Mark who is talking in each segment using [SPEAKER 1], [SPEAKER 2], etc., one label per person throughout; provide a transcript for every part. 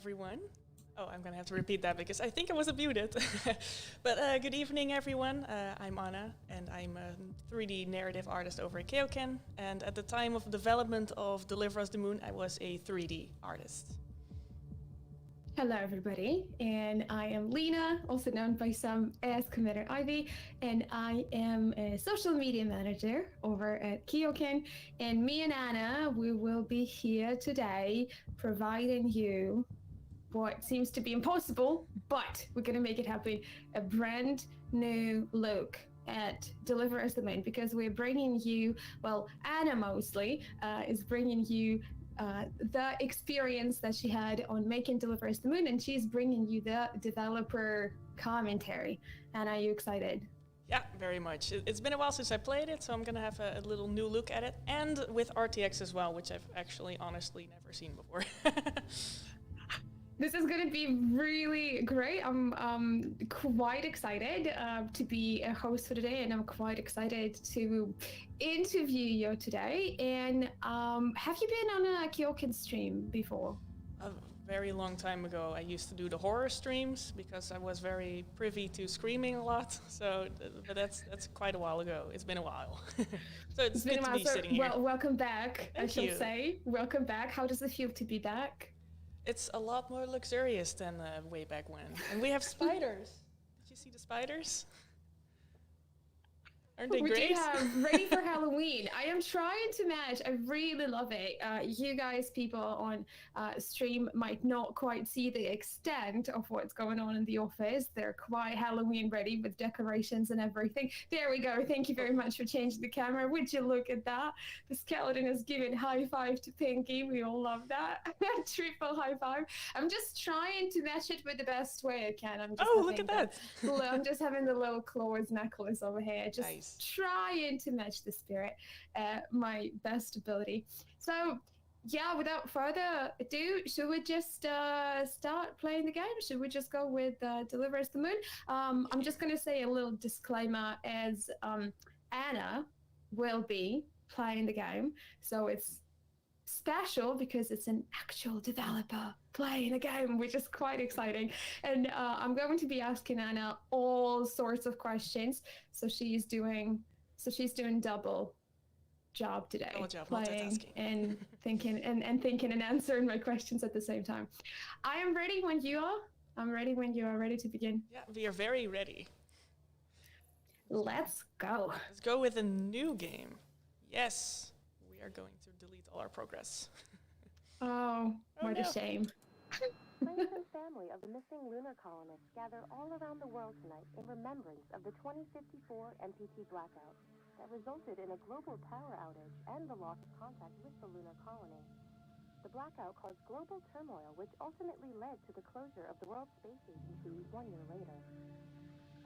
[SPEAKER 1] everyone. Oh, I'm gonna have to repeat that because I think I was muted. But good evening, everyone. I'm Anna, and I'm a 3D narrative artist over at KeokeN. And at the time of development of Deliver Us the Moon, I was a 3D artist.
[SPEAKER 2] Hello, everybody, and I am Lena, also known by some as Commander Ivy, and I am a social media manager over at KeokeN. And me and Anna, we will be here today providing you what seems to be impossible, but we're going to make it happen, a brand new look at Deliver Us the Moon, because we're bringing you, well, Anna mostly is bringing you the experience that she had on making Deliver Us the Moon, and she's bringing you the developer commentary. And are you excited?
[SPEAKER 1] Yeah, very much. It's been a while since I played it, so I'm gonna have a little new look at it, and with RTX as well, which I've actually honestly never seen before.
[SPEAKER 2] This is going to be really great. I'm quite excited to be a host for today, and I'm quite excited to interview you today. And have you been on a KeokeN stream before?
[SPEAKER 1] A very long time ago, I used to do the horror streams because I was very privy to screaming a lot. So, but that's quite a while ago. It's been a while. So it's good to be sitting here.
[SPEAKER 2] Well, welcome back,
[SPEAKER 1] Thank
[SPEAKER 2] I shall
[SPEAKER 1] you.
[SPEAKER 2] say. Welcome back. How does it feel to be back?
[SPEAKER 1] It's a lot more luxurious than way back when. And we have spiders. Did you see the spiders? Aren't they great?
[SPEAKER 2] We do have ready for Halloween. I am trying to match. I really love it. You guys, people on stream, might not quite see the extent of what's going on in the office. They're quite Halloween ready with decorations and everything. There we go. Thank you very much for changing the camera. Would you look at that? The skeleton is giving high five to Pinky. We all love that. Triple high five. I'm just trying to match it with the best way I can.
[SPEAKER 1] Look at that.
[SPEAKER 2] I'm just having the little claws necklace over here. Just
[SPEAKER 1] Nice.
[SPEAKER 2] trying to match the spirit, my best ability. So yeah, without further ado, should we just start playing the game? Should we just go with Deliver Us the Moon? I'm just going to say a little disclaimer, as Anna will be playing the game, so it's special because it's an actual developer playing a game, which is quite exciting. And I'm going to be asking Anna all sorts of questions, so she's doing double job today,
[SPEAKER 1] Double job,
[SPEAKER 2] playing
[SPEAKER 1] multitasking.
[SPEAKER 2] and thinking and answering my questions at the same time. I am ready when you are. I'm ready when you are ready to begin.
[SPEAKER 1] Yeah, we are very ready.
[SPEAKER 2] Let's go.
[SPEAKER 1] Let's go with a new game. Yes, we are going to delete all our progress.
[SPEAKER 2] Oh, what a shame.
[SPEAKER 3] Friends and family of the missing lunar colonists gather all around the world tonight in remembrance of the 2054 MPT blackout that resulted in a global power outage and the loss of contact with the lunar colony. The blackout caused global turmoil, which ultimately led to the closure of the World Space Agency 1 year later.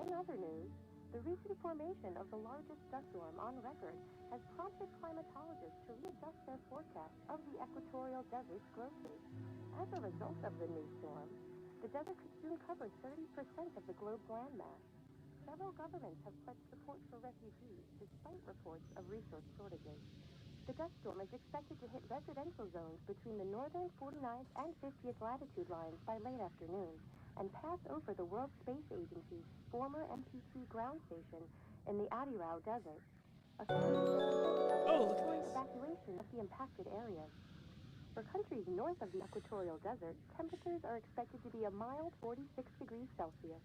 [SPEAKER 3] In other news, the recent formation of the largest dust storm on record has prompted climatologists to readjust their forecast of the equatorial desert's growth rate. As a result of the new storm, the desert could soon cover 30% of the globe's landmass. Several governments have pledged support for refugees, despite reports of resource shortages. The dust storm is expected to hit residential zones between the northern 49th and 50th latitude lines by late afternoon, and pass over the World Space Agency's former MPT ground station in the Adirau Desert.
[SPEAKER 1] Oh, look at this.
[SPEAKER 3] Evacuation of the impacted areas. For countries north of the equatorial desert, temperatures are expected to be a mild 46 degrees Celsius.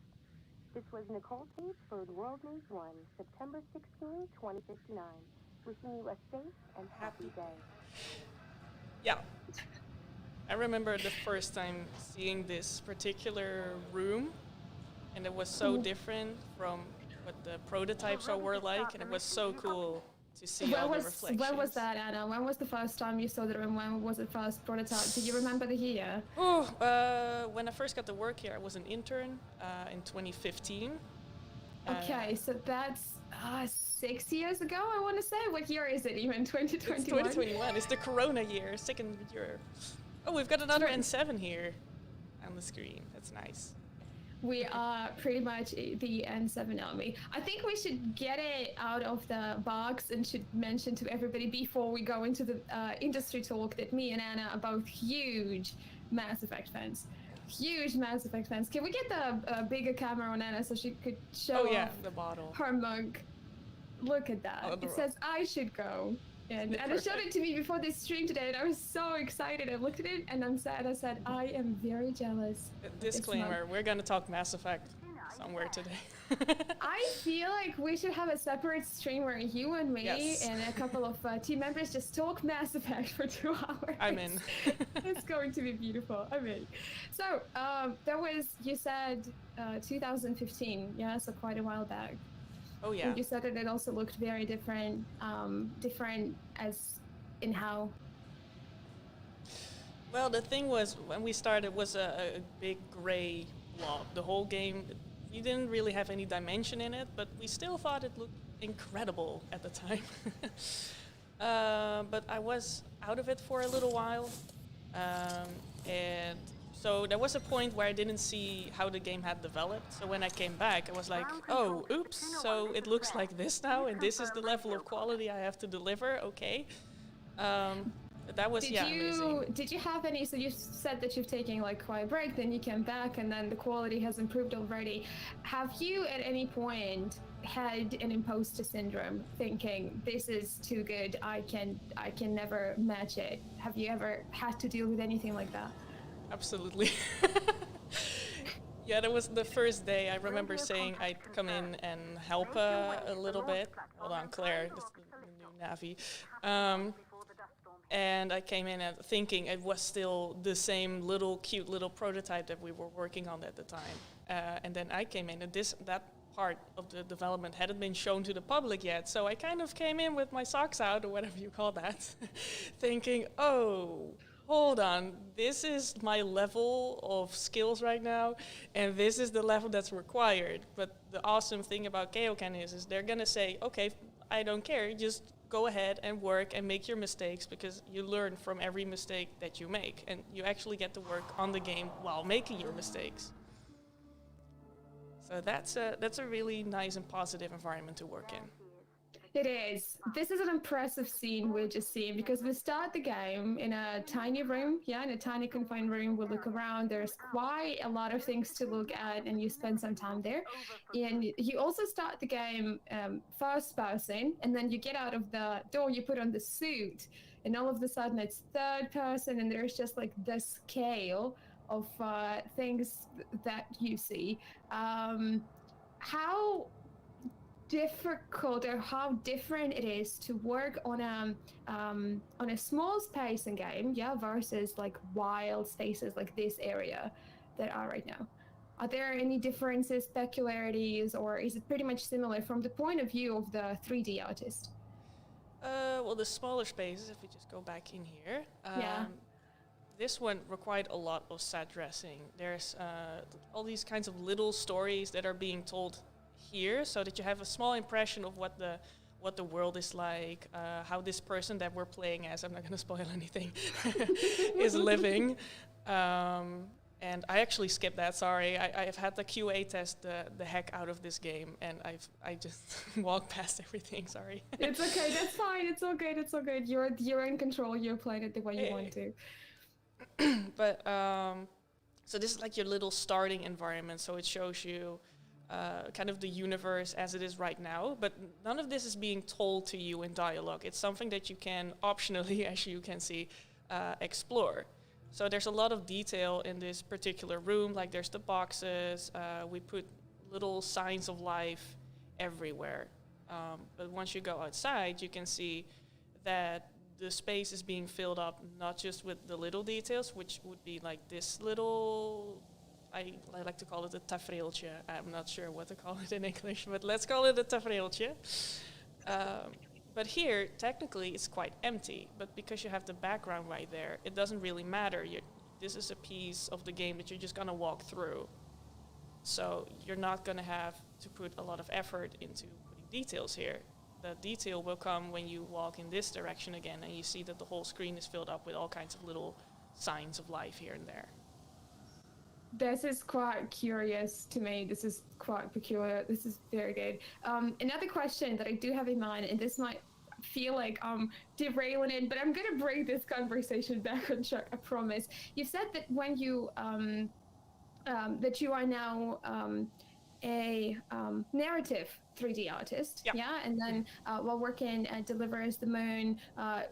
[SPEAKER 3] This was Nicole Tate for World News 1, September 16, 2059. Wishing you a safe and happy day.
[SPEAKER 1] Yeah. I remember the first time seeing this particular room, and it was so different from what the prototypes were like, and it was so cool to see all the reflections.
[SPEAKER 2] When was that, Anna? When was the first time you saw the room? When was the first prototype? Do you remember the year?
[SPEAKER 1] When I first got to work here, I was an intern in 2015.
[SPEAKER 2] Okay, so that's 6 years ago, I want to say. What year is it even? 2021?
[SPEAKER 1] It's 2021. It's the Corona year, second year. Oh, we've got another N7 here on the screen. That's nice.
[SPEAKER 2] We are pretty much the N7 army. I think we should get it out of the box and should mention to everybody before we go into the industry talk that me and Anna are both huge Mass Effect fans. huge Mass Effect fans. Can we get the bigger camera on Anna so she could show
[SPEAKER 1] Oh yeah,
[SPEAKER 2] off
[SPEAKER 1] the bottle.
[SPEAKER 2] her mug? Look at that. It says I should go. And Anna showed it to me before this stream today, and I was so excited. I looked at it, and I said, I am very jealous.
[SPEAKER 1] Disclaimer, we're gonna talk Mass Effect somewhere today.
[SPEAKER 2] I feel like we should have a separate stream where you and me and a couple of team members just talk Mass Effect for 2 hours.
[SPEAKER 1] I'm in.
[SPEAKER 2] It's going to be beautiful. I'm in. So, that was, you said, 2015, yeah, so quite a while back.
[SPEAKER 1] Oh yeah.
[SPEAKER 2] And you said that it also looked very different, different as in how?
[SPEAKER 1] Well, the thing was, when we started, was a big gray blob. The whole game, we didn't really have any dimension in it, but we still thought it looked incredible at the time. But I was out of it for a little while, and so there was a point where I didn't see how the game had developed. So when I came back, I was like, oh, oops, so it looks like this now, and this is the level of quality I have to deliver, okay. That was, amazing.
[SPEAKER 2] Did you have any, so you said that you've taken like quite a break, then you came back, and then the quality has improved already. Have you at any point had an imposter syndrome, thinking this is too good, I can never match it? Have you ever had to deal with anything like that?
[SPEAKER 1] Absolutely. Yeah, that was the first day. I remember saying I'd come in and help a little bit. Hold on, Claire, this is the new Navi. And I came in and thinking it was still the same little cute little prototype that we were working on at the time. And then I came in and that part of the development hadn't been shown to the public yet. So I kind of came in with my socks out, or whatever you call that, thinking, oh, hold on, this is my level of skills right now, and this is the level that's required. But the awesome thing about KeokeN is they're gonna say, okay, I don't care, just go ahead and work and make your mistakes, because you learn from every mistake that you make, and you actually get to work on the game while making your mistakes. So that's a really nice and positive environment to work in.
[SPEAKER 2] It is. This is an impressive scene we're just seeing, because we start the game in a tiny room, in a tiny confined room. We look around, there's quite a lot of things to look at, and you spend some time there. And you also start the game first person, and then you get out of the door, you put on the suit, and all of a sudden it's third person, and there's just like the scale of things that you see. How difficult or how different it is to work on a small space in game, versus like wild spaces like this area that are right now. Are there any differences, peculiarities, or is it pretty much similar from the point of view of the 3D artist?
[SPEAKER 1] Well, the smaller spaces, if we just go back in here, this one required a lot of set dressing. There's all these kinds of little stories that are being told here, so that you have a small impression of what the world is like, how this person that we're playing as, I'm not going to spoil anything, is living. And I actually skipped that, sorry. I've had the QA test the heck out of this game, and I just walked past everything, sorry.
[SPEAKER 2] It's okay, that's fine, it's all good, it's all good. You're in control, you're playing it the way you want to.
[SPEAKER 1] But, so this is like your little starting environment, so it shows you kind of the universe as it is right now, but none of this is being told to you in dialogue. It's something that you can optionally, as you can see, explore. So there's a lot of detail in this particular room, like there's the boxes, we put little signs of life everywhere. But once you go outside, you can see that the space is being filled up not just with the little details, which would be like this little, I like to call it a tafereeltje. I'm not sure what to call it in English, but let's call it a tafereeltje. But here, technically, it's quite empty. But because you have the background right there, it doesn't really matter. This is a piece of the game that you're just going to walk through. So you're not going to have to put a lot of effort into putting details here. The detail will come when you walk in this direction again, and you see that the whole screen is filled up with all kinds of little signs of life here and there.
[SPEAKER 2] This is quite curious to me. This is quite peculiar. This is very good. Another question that I do have in mind, and this might feel like I'm derailing it, but I'm going to bring this conversation back on track, I promise. You said that when you that you are now a narrative 3D artist, yeah, and then while working at Deliver Us the Moon,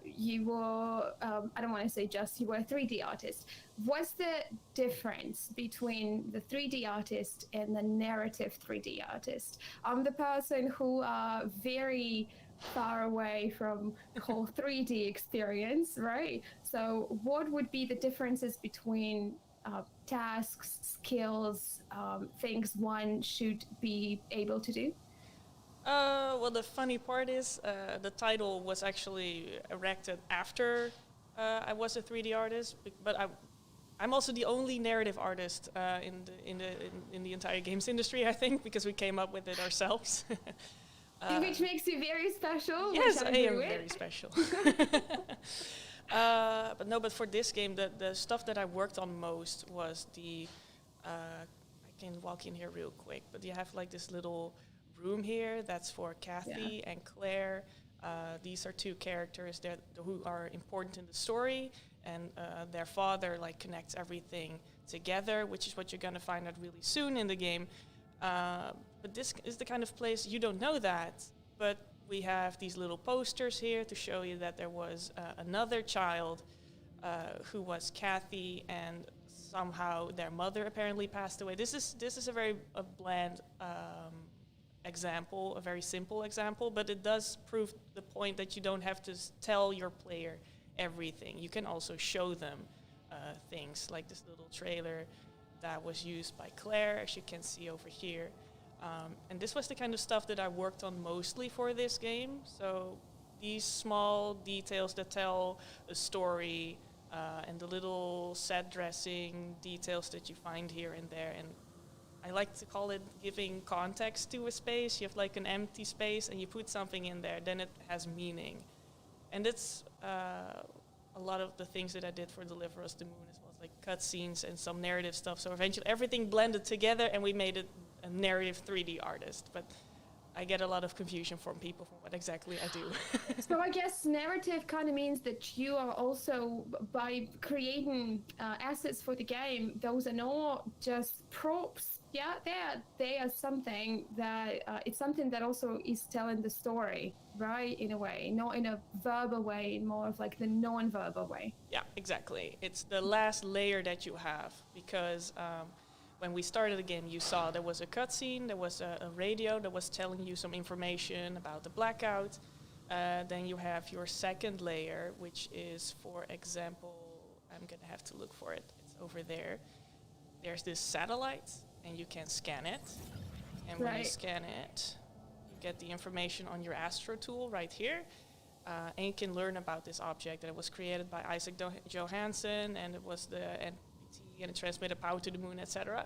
[SPEAKER 2] you were, I don't want to say just, you were a 3D artist. What's the difference between the 3D artist and the narrative 3D artist? I'm the person who are very far away from the whole 3D experience, right? So what would be the differences between tasks, skills, things one should be able to do?
[SPEAKER 1] Well, the funny part is the title was actually erected after I was a 3D artist, but I'm also the only narrative artist in the entire games industry, I think, because we came up with it ourselves.
[SPEAKER 2] Which makes you very special.
[SPEAKER 1] Yes, I am very special. But for this game, the stuff that I worked on most was I can walk in here real quick, but you have like this little room here that's for Kathy and Claire. These are two characters who are important in the story, and their father like connects everything together, which is what you're going to find out really soon in the game. But this is the kind of place you don't know that, but we have these little posters here to show you that there was another child who was Kathy, and somehow their mother apparently passed away. This is a very bland example, a very simple example, but it does prove the point that you don't have to tell your player everything. You can also show them things like this little trailer that was used by Claire, as you can see over here. And this was the kind of stuff that I worked on mostly for this game. So these small details that tell a story and the little set dressing details that you find here and there. And I like to call it giving context to a space. You have like an empty space and you put something in there, then it has meaning. And it's a lot of the things that I did for Deliver Us the Moon as well, like cutscenes and some narrative stuff. So eventually everything blended together and we made it a narrative 3D artist. But I get a lot of confusion from people for what exactly I do.
[SPEAKER 2] So I guess narrative kind of means that you are also, by creating assets for the game, those are not just props. Yeah, they are something that, it's something that also is telling the story, right, in a way, not in a verbal way, more of like the non-verbal way.
[SPEAKER 1] Yeah, exactly. It's the last layer that you have, because when we started the game, you saw there was a cutscene, there was a radio that was telling you some information about the blackout. Then you have your second layer, which is, for example, I'm going to have to look for it. It's over there. There's this satellite, and you can scan it. And when you scan it, you get the information on your Astro tool right here. And you can learn about this object that it was created by Isaac Johansson, and it was the NPT, and it transmitted power to the moon, etc.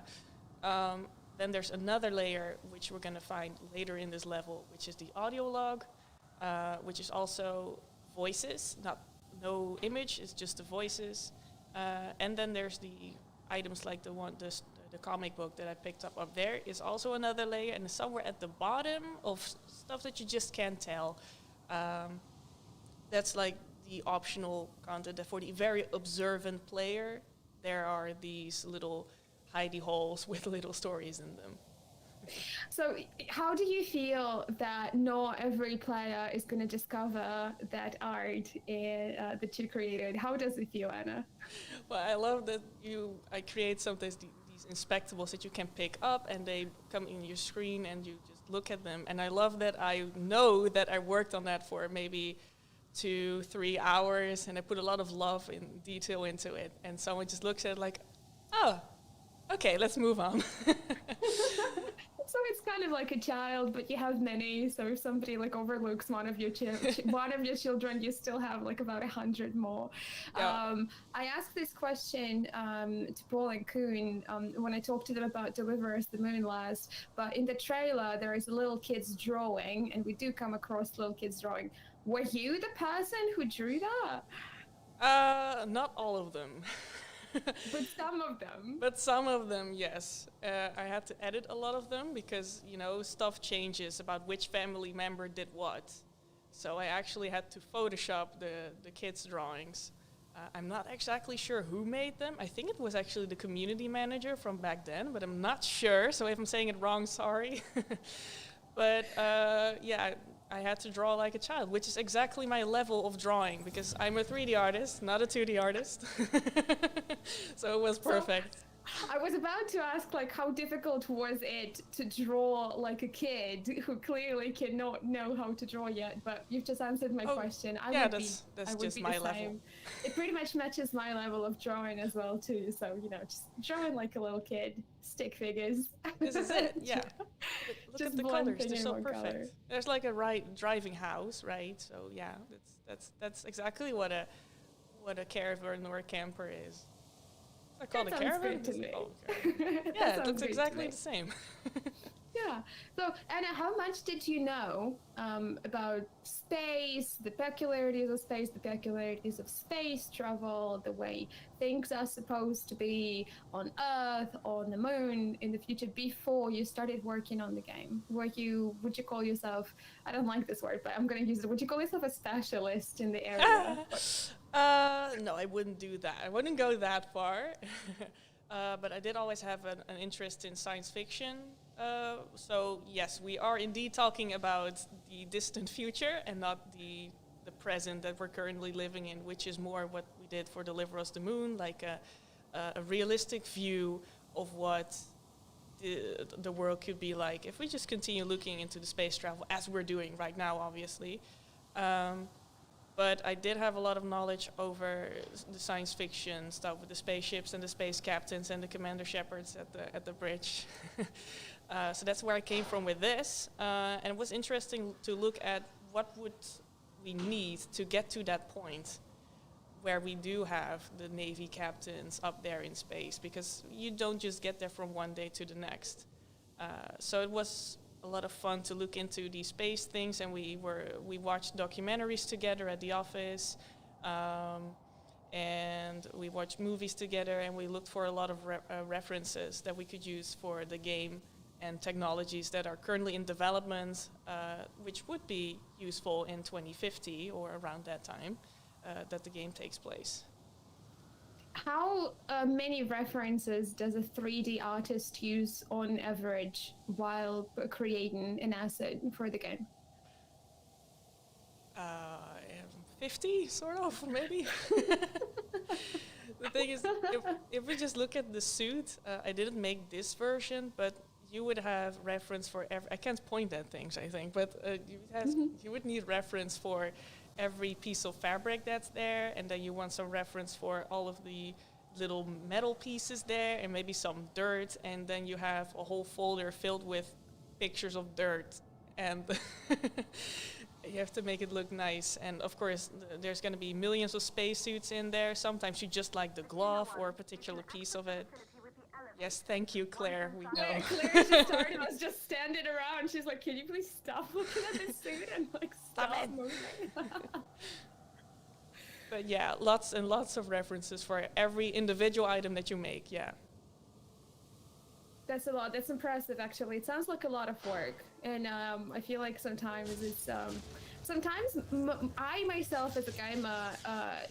[SPEAKER 1] Then there's another layer, which we're going to find later in this level, which is the audio log, which is also voices, no image, it's just the voices. And then there's the items like the comic book that I picked up there is also another layer, and somewhere at the bottom of stuff that you just can't tell. That's like the optional content that for the very observant player, there are these little hidey holes with little stories in them.
[SPEAKER 2] So how do you feel that not every player is going to discover that art that you created? How does it feel, Anna?
[SPEAKER 1] Well, I love that I create sometimes these inspectables that you can pick up, and they come in your screen and you just look at them. And I love that I know that I worked on that for maybe 2-3 hours, and I put a lot of love and detail into it. And someone just looks at it like, oh, okay, let's move on.
[SPEAKER 2] So it's kind of like a child, but you have many. So if somebody like overlooks one of your children, you still have like about 100 more. Yeah. I asked this question to Paul and Koen when I talked to them about Deliver Us the Moon last. But in the trailer, there is a little kid's drawing, and we do come across little kids drawing. Were you the person who drew that?
[SPEAKER 1] Not all of them.
[SPEAKER 2] But some of them.
[SPEAKER 1] But some of them, yes. I had to edit a lot of them because, stuff changes about which family member did what. So I actually had to Photoshop the kids' drawings. I'm not exactly sure who made them. I think it was actually the community manager from back then, but I'm not sure. So if I'm saying it wrong, sorry. But yeah, I had to draw like a child, which is exactly my level of drawing because I'm a 3D artist, not a 2D artist. So it was perfect.
[SPEAKER 2] I was about to ask, like, how difficult was it to draw like a kid who clearly cannot know how to draw yet? But you've just answered my question.
[SPEAKER 1] That's just my level.
[SPEAKER 2] Same. It pretty much matches my level of drawing as well too. So just drawing like a little kid, stick figures.
[SPEAKER 1] This is it. Yeah. Look at the colors; they're so perfect.
[SPEAKER 2] Color.
[SPEAKER 1] There's like a driving house, right? So yeah, that's exactly what a caravan or a camper is. I call it a caravan. Yeah, it looks exactly the same.
[SPEAKER 2] Yeah. So, Anna, how much did you know about space, the peculiarities of space, the peculiarities of space travel, the way things are supposed to be on Earth, on the moon in the future before you started working on the game? Would you call yourself, I don't like this word, but I'm going to use it, would you call yourself a specialist in the area?
[SPEAKER 1] No, I wouldn't do that. I wouldn't go that far. But I did always have an interest in science fiction. So yes, we are indeed talking about the distant future and not the present that we're currently living in, which is more what we did for Deliver Us the Moon, like a realistic view of what the world could be like if we just continue looking into the space travel as we're doing right now, obviously. But I did have a lot of knowledge over the science fiction stuff with the spaceships and the space captains and the commander shepherds at the bridge. So that's where I came from with this. And it was interesting to look at what would we need to get to that point where we do have the Navy captains up there in space, because you don't just get there from one day to the next. So it was a lot of fun to look into these space things, and we watched documentaries together at the office, and we watched movies together, and we looked for a lot of references that we could use for the game and technologies that are currently in development, which would be useful in 2050 or around that time that the game takes place.
[SPEAKER 2] How many references does a 3D artist use on average while creating an asset for the game?
[SPEAKER 1] 50, sort of, maybe. The thing is, if we just look at the suit, I didn't make this version, but you would have reference for every... I can't point at things, I think, but you would need reference for every piece of fabric that's there, and then you want some reference for all of the little metal pieces there, and maybe some dirt, and then you have a whole folder filled with pictures of dirt, and you have to make it look nice. And of course, there's going to be millions of spacesuits in there. Sometimes you just like the glove or a particular piece of it. Yes, thank you, Claire. We know.
[SPEAKER 2] Claire just started. I was just standing around. She's like, "Can you please stop looking at this suit and like stop moving?"
[SPEAKER 1] But yeah, lots and lots of references for every individual item that you make. Yeah.
[SPEAKER 2] That's a lot. That's impressive, actually. It sounds like a lot of work, and I feel like sometimes it's I myself as a gamer, I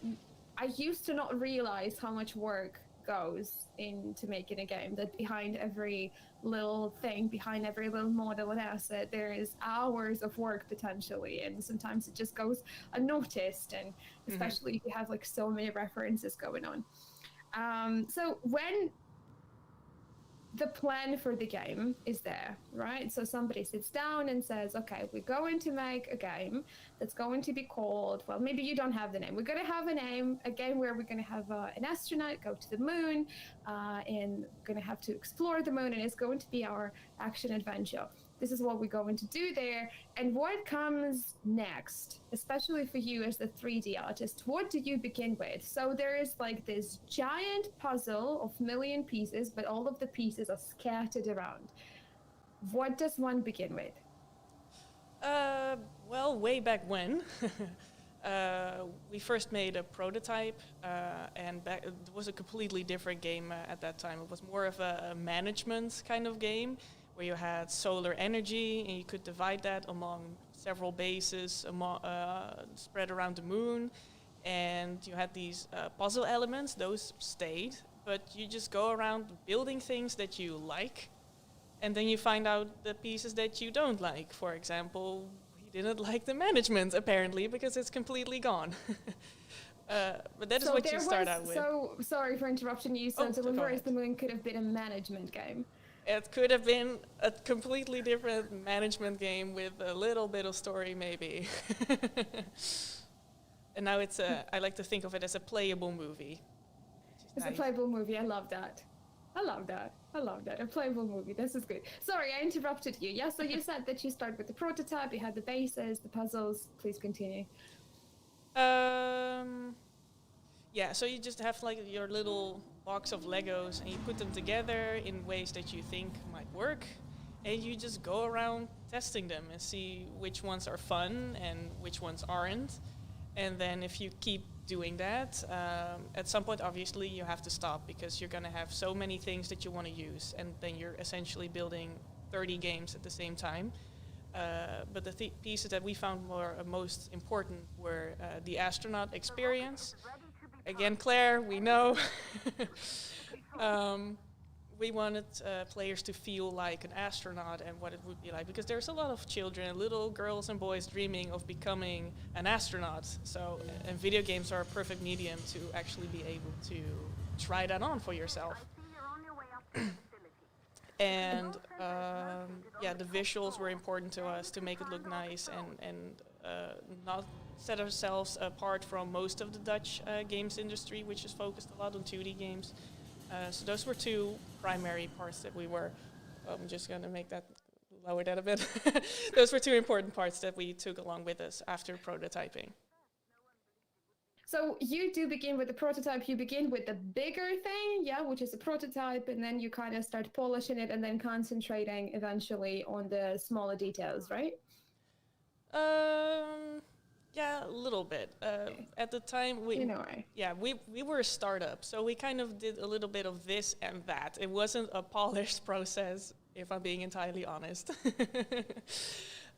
[SPEAKER 2] used to not realize how much work goes into making a game, that behind every little thing, behind every little model and asset, there is hours of work potentially, and sometimes it just goes unnoticed, and especially if you have like so many references going on. So when the plan for the game is there, right? So somebody sits down and says, okay, we're going to make a game that's going to be called, well, maybe you don't have the name. We're going to have a name, a game where we're going to have an astronaut go to the moon, and we're going to have to explore the moon, and it's going to be our action adventure. This is what we're going to do there. And what comes next, especially for you as the 3D artist, what do you begin with? So there is like this giant puzzle of million pieces, but all of the pieces are scattered around. What does one begin with?
[SPEAKER 1] Well, way back when, we first made a prototype, and it was a completely different game at that time. It was more of a management kind of game, where you had solar energy, and you could divide that among several bases spread around the moon. And you had these puzzle elements, those stayed, but you just go around building things that you like, and then you find out the pieces that you don't like. For example, we didn't like the management, apparently, because it's completely gone. But that is what you start out with.
[SPEAKER 2] So, sorry for interrupting you. So, Deliver is the Moon could have been a management game.
[SPEAKER 1] It could have been a completely different management game with a little bit of story, maybe. And now it's I like to think of it as a playable movie.
[SPEAKER 2] It's nice. A playable movie. I love that. I love that. A playable movie. This is good. Sorry, I interrupted you. Yeah, so you said that you start with the prototype, you had the bases, the puzzles. Please continue.
[SPEAKER 1] Yeah, so you just have like your little box of Legos and you put them together in ways that you think might work, and you just go around testing them and see which ones are fun and which ones aren't. And then if you keep doing that, at some point obviously you have to stop, because you're going to have so many things that you want to use, and then you're essentially building 30 games at the same time. But the pieces that we found were most important were the astronaut experience. Again, Claire, we know. We wanted players to feel like an astronaut and what it would be like, because there's a lot of children, little girls and boys dreaming of becoming an astronaut. So, and video games are a perfect medium to actually be able to try that on for yourself. And yeah, the visuals were important to us to make it look nice and not set ourselves apart from most of the Dutch games industry, which is focused a lot on 2D games. So those were two primary parts that we were, I'm just going to lower that a bit. Those were two important parts that we took along with us after prototyping.
[SPEAKER 2] So you do begin with the prototype, you begin with the bigger thing, yeah, which is a prototype, and then you kind of start polishing it and then concentrating eventually on the smaller details, right?
[SPEAKER 1] Yeah, a little bit. Okay. At the time, we were a startup, so we kind of did a little bit of this and that. It wasn't a polished process, if I'm being entirely honest.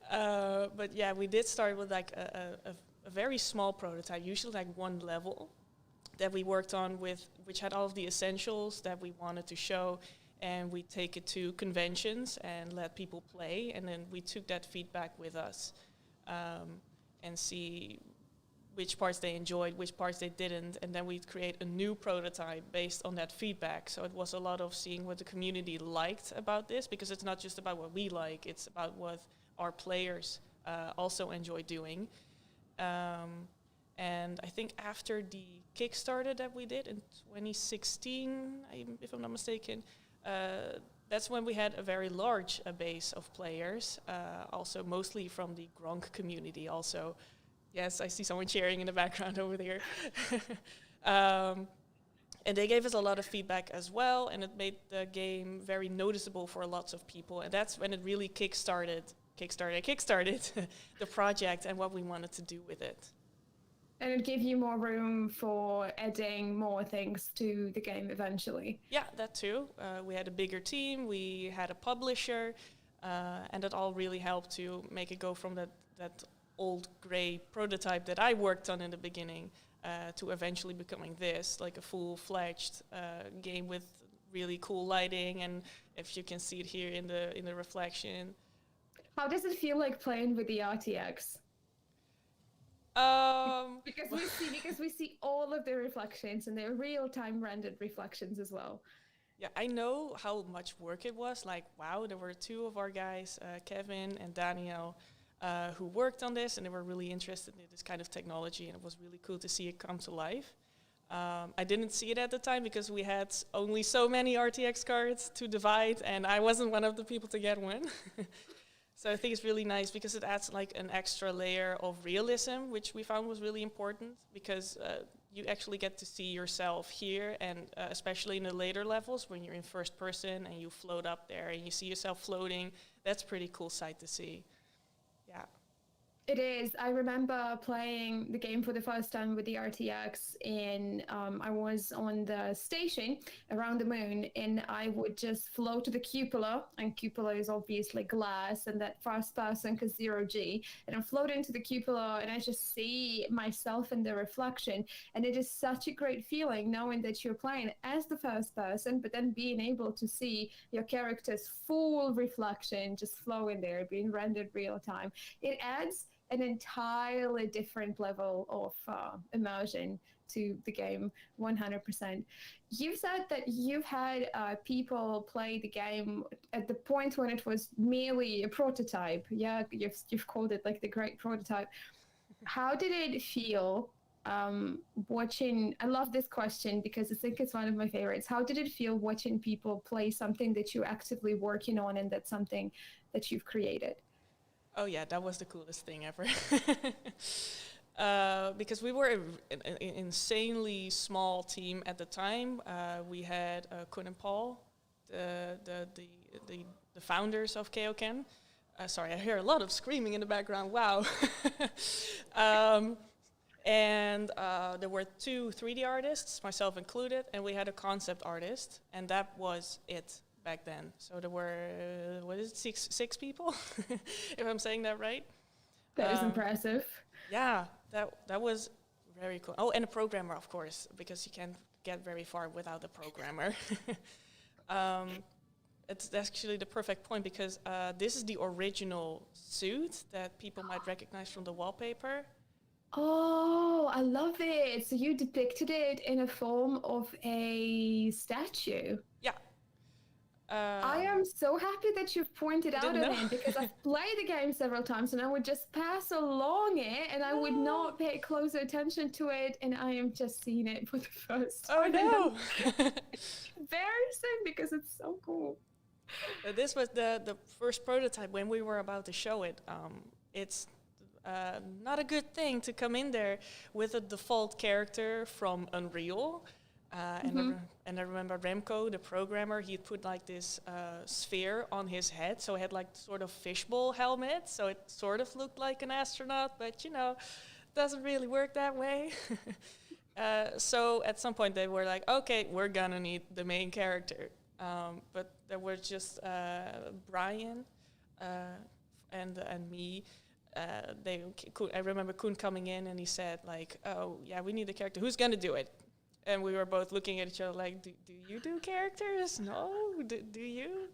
[SPEAKER 1] But yeah, we did start with like a very small prototype, usually like one level, that we worked on which had all of the essentials that we wanted to show, and we take it to conventions and let people play, and then we took that feedback with us. And see which parts they enjoyed, which parts they didn't, and then we'd create a new prototype based on that feedback. So it was a lot of seeing what the community liked about this, because it's not just about what we like, it's about what our players also enjoy doing. And I think after the Kickstarter that we did in 2016, if I'm not mistaken, that's when we had a very large base of players, also mostly from the Gronk community also. Yes, I see someone cheering in the background over there. And they gave us a lot of feedback as well, and it made the game very noticeable for lots of people. And that's when it really kickstarted the project and what we wanted to do with it.
[SPEAKER 2] And it gave you more room for adding more things to the game eventually.
[SPEAKER 1] Yeah, that too. We had a bigger team, we had a publisher, and it all really helped to make it go from that old gray prototype that I worked on in the beginning to eventually becoming this, like a full-fledged game with really cool lighting, and if you can see it here in the reflection.
[SPEAKER 2] How does it feel like playing with the RTX? Because we see all of the reflections, and they're real-time rendered reflections as well.
[SPEAKER 1] Yeah, I know how much work it was. Like, wow, there were two of our guys, Kevin and Daniel, who worked on this, and they were really interested in this kind of technology, and it was really cool to see it come to life. I didn't see it at the time because we had only so many RTX cards to divide, and I wasn't one of the people to get one. So I think it's really nice because it adds like an extra layer of realism, which we found was really important, because you actually get to see yourself here, and especially in the later levels when you're in first person and you float up there and you see yourself floating. That's a pretty cool sight to see. Yeah.
[SPEAKER 2] It is. I remember playing the game for the first time with the RTX, and I was on the station around the moon, and I would just float to the cupola, and cupola is obviously glass, and that first person because 0G, and I float into the cupola, and I just see myself in the reflection, and it is such a great feeling knowing that you're playing as the first person, but then being able to see your character's full reflection just flowing there, being rendered real time. It adds an entirely different level of immersion to the game, 100%. You've said that you've had people play the game at the point when it was merely a prototype. Yeah, you've called it like the great prototype. How did it feel watching? I love this question because I think it's one of my favorites. How did it feel watching people play something that you're actively working on and that's something that you've created?
[SPEAKER 1] Oh yeah, that was the coolest thing ever. Because we were an insanely small team at the time. We had Kun and Paul, the founders of KeokeN. Sorry, I hear a lot of screaming in the background. Wow. And there were 2 3D artists, myself included, and we had a concept artist, and that was it back then. So there were, what is it, six people, if I'm saying that right?
[SPEAKER 2] That is impressive.
[SPEAKER 1] Yeah, that was very cool. Oh, and a programmer, of course, because you can't get very far without a programmer. It's actually the perfect point because this is the original suit that people might recognize from the wallpaper.
[SPEAKER 2] Oh, I love it. So you depicted it in a form of a statue.
[SPEAKER 1] Yeah.
[SPEAKER 2] I am so happy that you've pointed out
[SPEAKER 1] didn't
[SPEAKER 2] on
[SPEAKER 1] know?
[SPEAKER 2] it because I've played the game several times and I would just pass along it and I would not pay closer attention to it, and I am just seeing it for the first time.
[SPEAKER 1] Oh no!
[SPEAKER 2] Embarrassing because it's so cool.
[SPEAKER 1] This was the first prototype when we were about to show it. It's not a good thing to come in there with a default character from Unreal. And I remember Remco, the programmer, he'd put like this sphere on his head, so he had like sort of fishbowl helmet, so it sort of looked like an astronaut, but you know, doesn't really work that way. So at some point they were like, okay, we're gonna need the main character. But there were just Brian and me. I remember Koen coming in and he said like, oh yeah, we need a character. Who's gonna do it? And we were both looking at each other like, do you do characters? No, do you?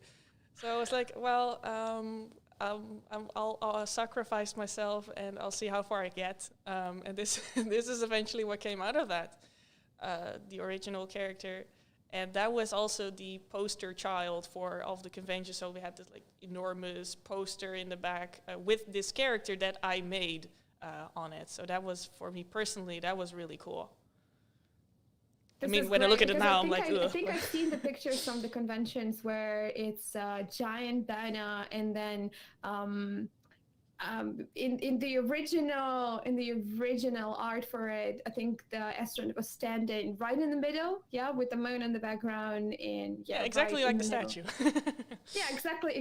[SPEAKER 1] So I was like, well, I'll sacrifice myself and I'll see how far I get. And this this is eventually what came out of that, the original character. And that was also the poster child for all of the conventions. So we had this like enormous poster in the back with this character that I made on it. So that was, for me personally, that was really cool. I mean, when I look at it now, I'm like, ugh.
[SPEAKER 2] I think I've seen the pictures from the conventions where it's a giant banner, and then in the original art for it, I think the astronaut was standing right in the middle, yeah, with the moon in the background, and
[SPEAKER 1] yeah, exactly
[SPEAKER 2] right
[SPEAKER 1] like the statue.
[SPEAKER 2] Yeah, exactly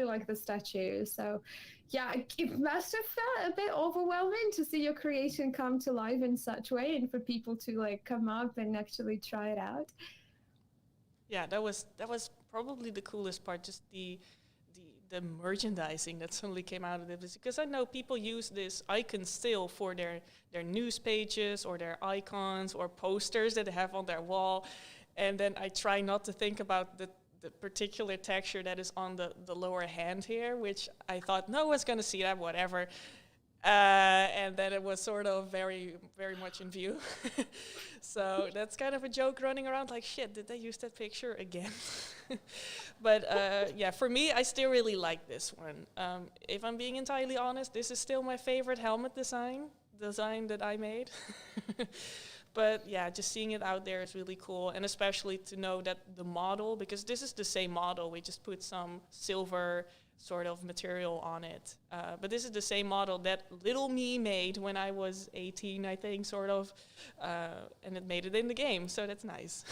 [SPEAKER 2] like the statue. So, yeah, it must have felt a bit overwhelming to see your creation come to life in such way, and for people to like come up and actually try it out.
[SPEAKER 1] Yeah, that was probably the coolest part, just the merchandising that suddenly came out of it. Because I know people use this icon still for their news pages or their icons or posters that they have on their wall. And then I try not to think about the particular texture that is on the lower hand here, which I thought no one's going to see that, whatever. And then it was sort of very, very much in view. So that's kind of a joke running around like, shit, did they use that picture again? But yeah, for me, I still really like this one. If I'm being entirely honest, this is still my favorite helmet design that I made. But yeah, just seeing it out there is really cool. And especially to know that the model, because this is the same model, we just put some silver sort of material on it. But this is the same model that little me made when I was 18, I think, sort of, and it made it in the game, so that's nice.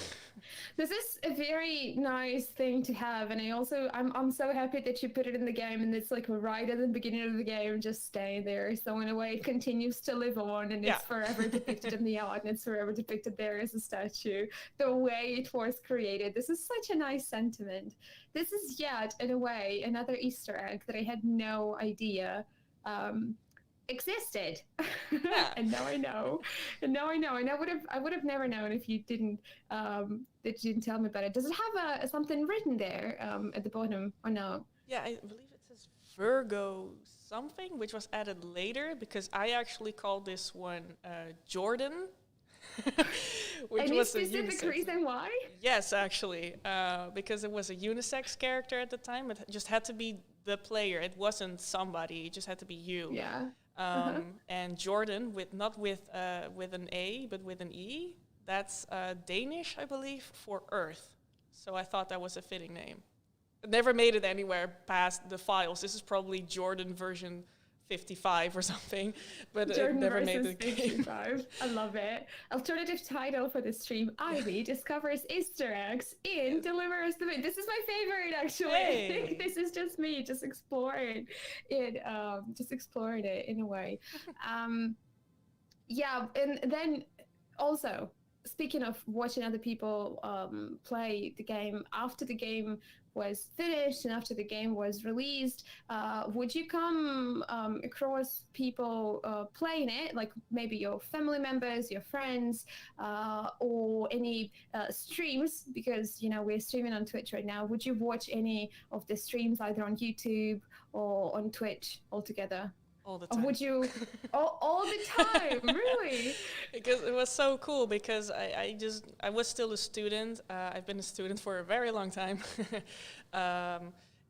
[SPEAKER 2] This is a very nice thing to have, and I'm so happy that you put it in the game, and it's like right at the beginning of the game, just stay there. So in a way, it continues to live on, and it's forever depicted in the art, and it's forever depicted there as a statue. The way it was created, this is such a nice sentiment. This is yet, in a way, another Easter egg that I had no idea existed.
[SPEAKER 1] Yeah.
[SPEAKER 2] And now I know. And I would have never known if you didn't tell me about it. Does it have something written there at the bottom or no?
[SPEAKER 1] Yeah, I believe it says Virgo something, which was added later because I actually called this one Jordan. Which
[SPEAKER 2] Any
[SPEAKER 1] was
[SPEAKER 2] specific reason why?
[SPEAKER 1] Yes, actually, because it was a unisex character at the time. It just had to be the player. It wasn't somebody. It just had to be you.
[SPEAKER 2] Yeah.
[SPEAKER 1] And Jordan, not with an A, but with an E. That's Danish, I believe, for Earth. So I thought that was a fitting name. It never made it anywhere past the files. This is probably Jordan version 55 or something, but
[SPEAKER 2] Jordan
[SPEAKER 1] it never
[SPEAKER 2] versus
[SPEAKER 1] made the game.
[SPEAKER 2] 55. I love it. Alternative title for the stream: Ivy discovers Easter eggs in Delivers the Wind. This is my favorite, actually.
[SPEAKER 1] Hey.
[SPEAKER 2] I think this is just me just exploring it, in a way. Yeah, and then also, speaking of watching other people play the game, after the game was finished and after the game was released, would you come across people playing it, like maybe your family members, your friends, or any streams? Because, we're streaming on Twitch right now. Would you watch any of the streams either on YouTube or on Twitch altogether?
[SPEAKER 1] All the time.
[SPEAKER 2] Or would you all the time? Really?
[SPEAKER 1] Because it was so cool, because I was still a student. I've been a student for a very long time.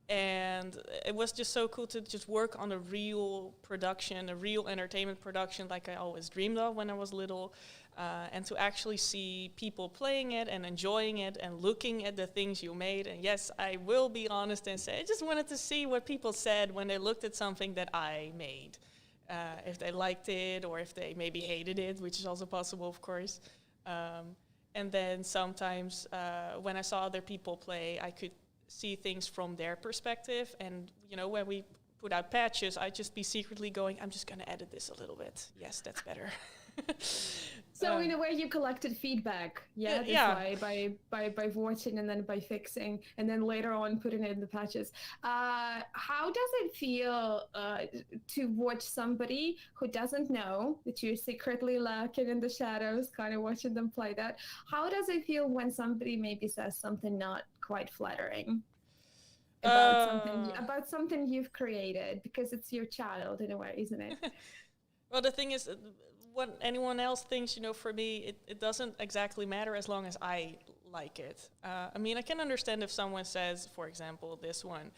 [SPEAKER 1] And it was just so cool to just work on a real production, a real entertainment production like I always dreamed of when I was little. And to actually see people playing it and enjoying it and looking at the things you made. And yes, I will be honest and say I just wanted to see what people said when they looked at something that I made. If they liked it or if they maybe hated it, which is also possible, of course. And then sometimes when I saw other people play, I could see things from their perspective. And, when we put out patches, I'd just be secretly going, I'm just going to edit this a little bit. Yes, that's better.
[SPEAKER 2] So in a way, you collected feedback, way, by watching and then by fixing, and then later on putting it in the patches. How does it feel to watch somebody who doesn't know that you're secretly lurking in the shadows, kind of watching them play that? How does it feel when somebody maybe says something not quite flattering about something you've created, because it's your child in a way, isn't it?
[SPEAKER 1] Well, the thing is, what anyone else thinks, for me, it doesn't exactly matter as long as I like it. I can understand if someone says, for example, this one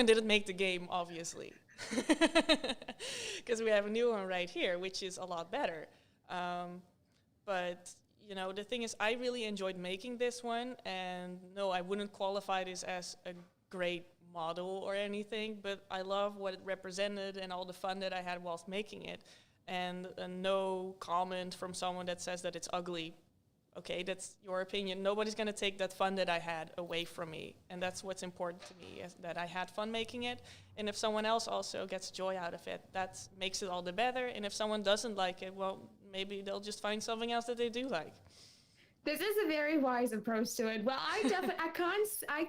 [SPEAKER 1] didn't make the game, obviously. Because we have a new one right here, which is a lot better. But, the thing is, I really enjoyed making this one, and no, I wouldn't qualify this as a great model or anything, but I love what it represented and all the fun that I had whilst making it. And no comment from someone that says that it's ugly. Okay, that's your opinion. Nobody's going to take that fun that I had away from me. And that's what's important to me, is that I had fun making it. And if someone else also gets joy out of it, that makes it all the better. And if someone doesn't like it, well, maybe they'll just find something else that they do like.
[SPEAKER 2] This is a very wise approach to it. Well, I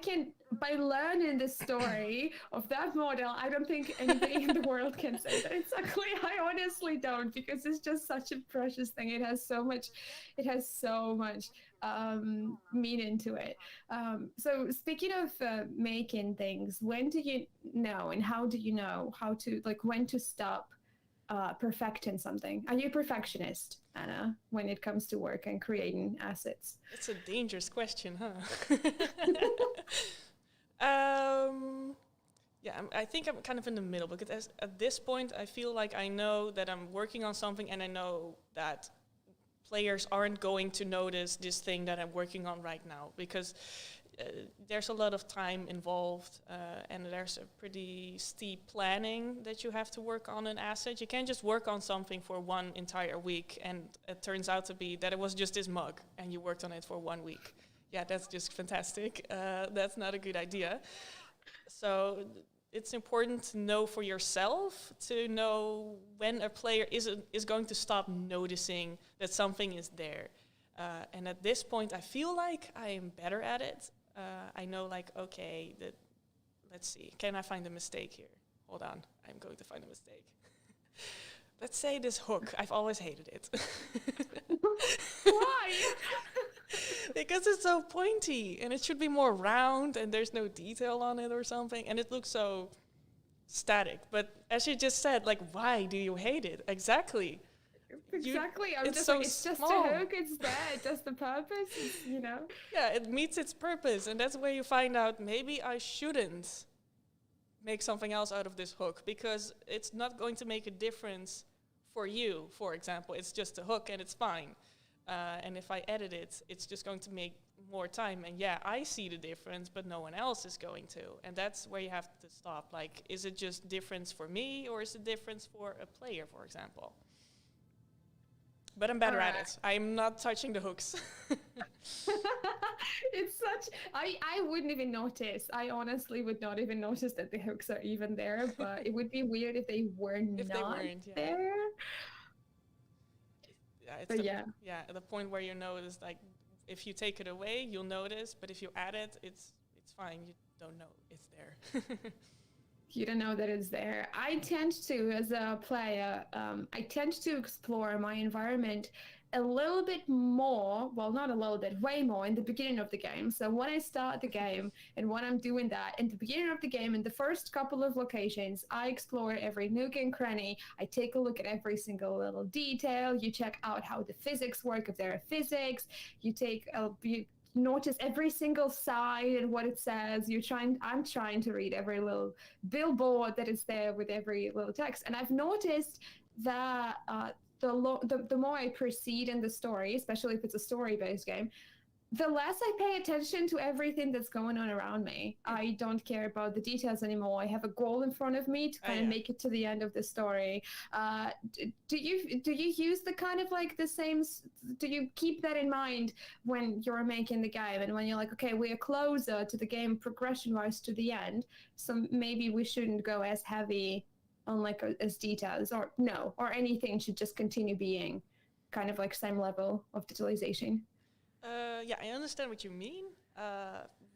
[SPEAKER 2] can, by learning the story of that model, I don't think anybody in the world can say that it's ugly. I honestly don't, because it's just such a precious thing. It has so much meaning to it. So speaking of making things, when do you know and how do you know how to, when to stop perfecting something? Are you a perfectionist, Anna, when it comes to work and creating assets?
[SPEAKER 1] It's a dangerous question, huh? I think I'm kind of in the middle, because at this point I feel like I know that I'm working on something, and I know that players aren't going to notice this thing that I'm working on right now, because there's a lot of time involved, and there's a pretty steep planning that you have to work on an asset. You can't just work on something for one entire week, and it turns out to be that it was just this mug, and you worked on it for 1 week. Yeah, that's just fantastic. That's not a good idea. So it's important to know for yourself, to know when a player is going to stop noticing that something is there. And at this point, I feel like I am better at it. I know, like, okay, let's see, can I find a mistake here? Hold on, I'm going to find a mistake. Let's say this hook, I've always hated it.
[SPEAKER 2] Why?
[SPEAKER 1] Because it's so pointy, and it should be more round, and there's no detail on it or something, and it looks so static. But as you just said, like, why do you hate it? Exactly.
[SPEAKER 2] Exactly. I'm
[SPEAKER 1] it's
[SPEAKER 2] just
[SPEAKER 1] so
[SPEAKER 2] like, it's just
[SPEAKER 1] small.
[SPEAKER 2] a hook, it's there, it does the purpose, it's, you know.
[SPEAKER 1] Yeah, it meets its purpose, and that's where you find out maybe I shouldn't make something else out of this hook, because it's not going to make a difference for you, for example. It's just a hook, and it's fine. And if I edit it, it's just going to make more time. And yeah, I see the difference, but no one else is going to. And that's where you have to stop. Like, is it just difference for me, or is it difference for a player, for example? But I'm better at it. I'm not touching the hooks.
[SPEAKER 2] It's such, I wouldn't even notice. I honestly would not even notice that the hooks are even there, but it would be weird if they were
[SPEAKER 1] If they
[SPEAKER 2] not
[SPEAKER 1] weren't, yeah.
[SPEAKER 2] there.
[SPEAKER 1] Yeah, it's
[SPEAKER 2] But
[SPEAKER 1] the point where you know is, like, if you take it away, you'll notice, but if you add it, it's fine. You don't know it's there.
[SPEAKER 2] You don't know that it's there. I tend to, as a player, I tend to explore my environment a little bit more, well, not a little bit, way more in the beginning of the game. So when I start the game and when I'm doing that, in the beginning of the game, in the first couple of locations, I explore every nook and cranny. I take a look at every single little detail. You check out how the physics work, if there are physics. You notice every single side and what it says. I'm trying to read every little billboard that is there with every little text. And I've noticed that the more I proceed in the story, especially if it's a story-based game, the less I pay attention to everything that's going on around me. I don't care about the details anymore. I have a goal in front of me to kind of make it to the end of the story. Do you use the kind of like the same? Do you keep that in mind when you're making the game, and when you're like, okay, we are closer to the game progression-wise to the end, so maybe we shouldn't go as heavy on like as details, or anything should just continue being kind of like same level of detailization?
[SPEAKER 1] Yeah, I understand what you mean.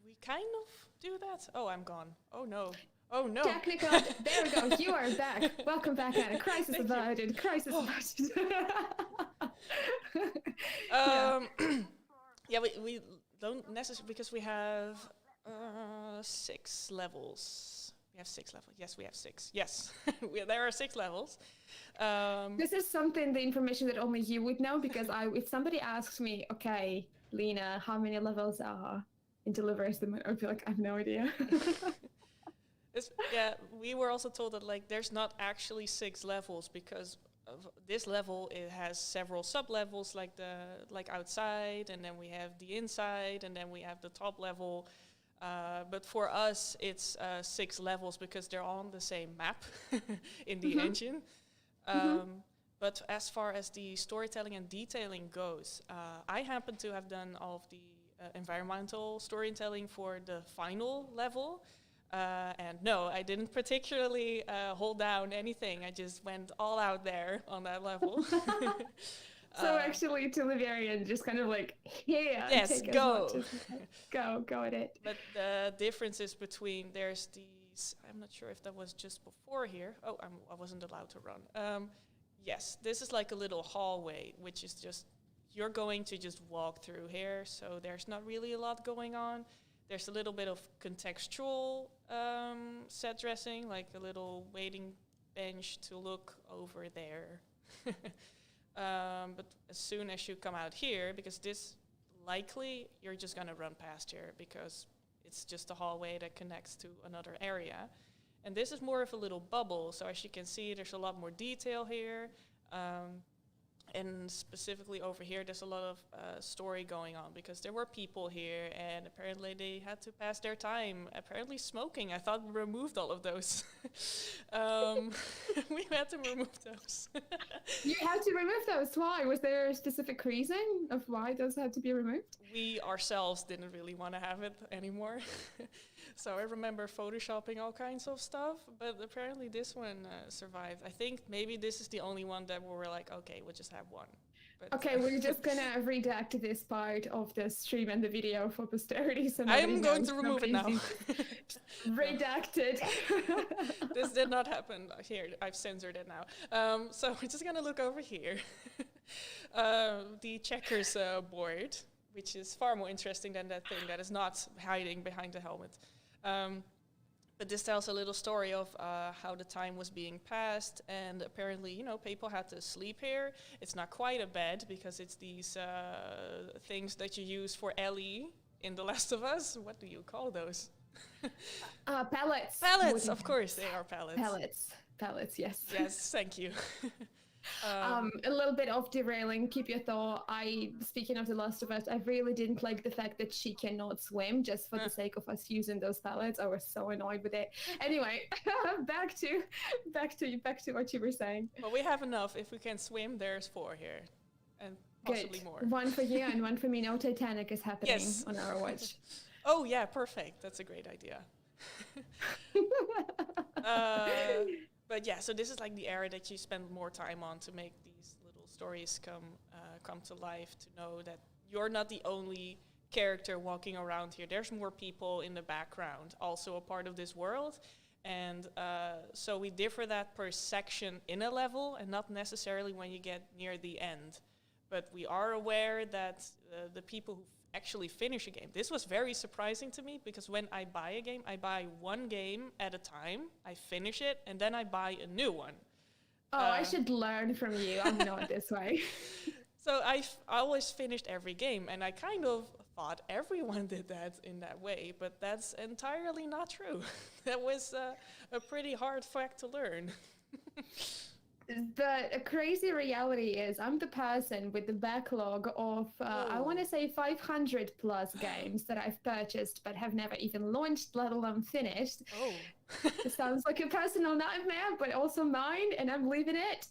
[SPEAKER 1] We kind of do that. Oh, I'm gone. Oh no. Oh no.
[SPEAKER 2] Technical. There we go. You are back. Welcome back, Anna. Crisis averted. Crisis averted.
[SPEAKER 1] Yeah, we don't necessarily, because we have 6 levels. We have 6 levels. Yes, we have 6. Yes, there are 6 levels.
[SPEAKER 2] This is something, the information that only you would know, because if somebody asks me, okay, Lena, how many levels are in Deliverance, I would be like, I have no idea.
[SPEAKER 1] Yeah, we were also told that, like, there's not actually 6 levels, because of this level, it has several sub-levels, like outside, and then we have the inside, and then we have the top level. But for us, it's 6 levels because they're on the same map in the engine. But as far as the storytelling and detailing goes, I happen to have done all of the environmental storytelling for the final level. And no, I didn't particularly hold down anything. I just went all out there on that level.
[SPEAKER 2] So actually, to Livarian, just kind of like,
[SPEAKER 1] yes, go.
[SPEAKER 2] Go at it.
[SPEAKER 1] But the differences between, there's these, I'm not sure if that was just before here. Oh, I wasn't allowed to run. Yes, this is like a little hallway, which is just, you're going to just walk through here, so there's not really a lot going on. There's a little bit of contextual set dressing, like a little waiting bench to look over there. But as soon as you come out here, because this likely you're just going to run past here because it's just a hallway that connects to another area. And this is more of a little bubble, so as you can see, there's a lot more detail here. And specifically over here, there's a lot of story going on because there were people here and apparently they had to pass their time apparently smoking. I thought we removed all of those. We had to remove those.
[SPEAKER 2] You had to remove those. Why? Was there a specific reason of why those had to be removed?
[SPEAKER 1] We ourselves didn't really want to have it anymore. So I remember photoshopping all kinds of stuff, but apparently this one survived. I think maybe this is the only one that we were like, okay, we'll just have one. But
[SPEAKER 2] Okay, we're just gonna redact this part of the stream and the video for posterity. So
[SPEAKER 1] I'm going to remove it now.
[SPEAKER 2] Redacted.
[SPEAKER 1] This did not happen. Here, I've censored it now. So we're just gonna look over here. The checkers board, which is far more interesting than that thing that is not hiding behind the helmet. But this tells a little story of how the time was being passed, and apparently, you know, people had to sleep here. It's not quite a bed because it's these things that you use for Ellie in The Last of Us. What do you call those?
[SPEAKER 2] Pallets.
[SPEAKER 1] Pallets, of course, they are pallets.
[SPEAKER 2] Pallets, yes.
[SPEAKER 1] Yes, thank you.
[SPEAKER 2] A little bit of derailing, keep your thought. Speaking of The Last of Us, I really didn't like the fact that she cannot swim just for the sake of us using those pallets. I was so annoyed with it. Anyway, back to what you were saying.
[SPEAKER 1] Well, we have enough. If we can swim, there's 4 here. And possibly
[SPEAKER 2] Good.
[SPEAKER 1] more.
[SPEAKER 2] One for you and one for me. No Titanic is happening
[SPEAKER 1] Yes.
[SPEAKER 2] on our watch.
[SPEAKER 1] Oh, yeah, perfect. That's a great idea. But yeah, so this is like the area that you spend more time on to make these little stories come to life, to know that you're not the only character walking around here. There's more people in the background, also a part of this world. And so we differ that per section in a level and not necessarily when you get near the end. But we are aware that the people who actually finish a game. This was very surprising to me because when I buy a game, I buy one game at a time, I finish it, and then I buy a new one.
[SPEAKER 2] Oh, I should learn from you. I'm not this way.
[SPEAKER 1] So I always finished every game, and I kind of thought everyone did that in that way, but that's entirely not true. That was a pretty hard fact to learn.
[SPEAKER 2] The crazy reality is I'm the person with the backlog of, I want to say 500 plus games that I've purchased but have never even launched, let alone finished.
[SPEAKER 1] Oh.
[SPEAKER 2] It sounds like a personal nightmare, but also mine, and I'm leaving it.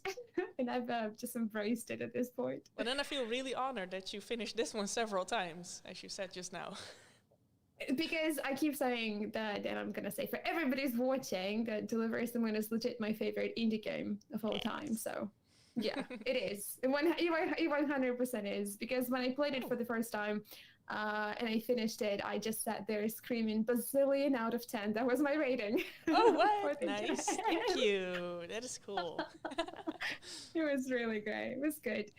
[SPEAKER 2] And I've just embraced it at this point.
[SPEAKER 1] But then I feel really honored that you finished this one several times, as you said just now.
[SPEAKER 2] Because I keep saying that, and I'm going to say for everybody who's watching, that Deliver Us the Moon is legit my favorite indie game of all time. So, yeah, it is. It 100% is. Because when I played it for the first time and I finished it, I just sat there screaming bazillion out of 10. That was my rating.
[SPEAKER 1] Oh, what? Nice. Thank you. That is cool.
[SPEAKER 2] It was really great. It was good.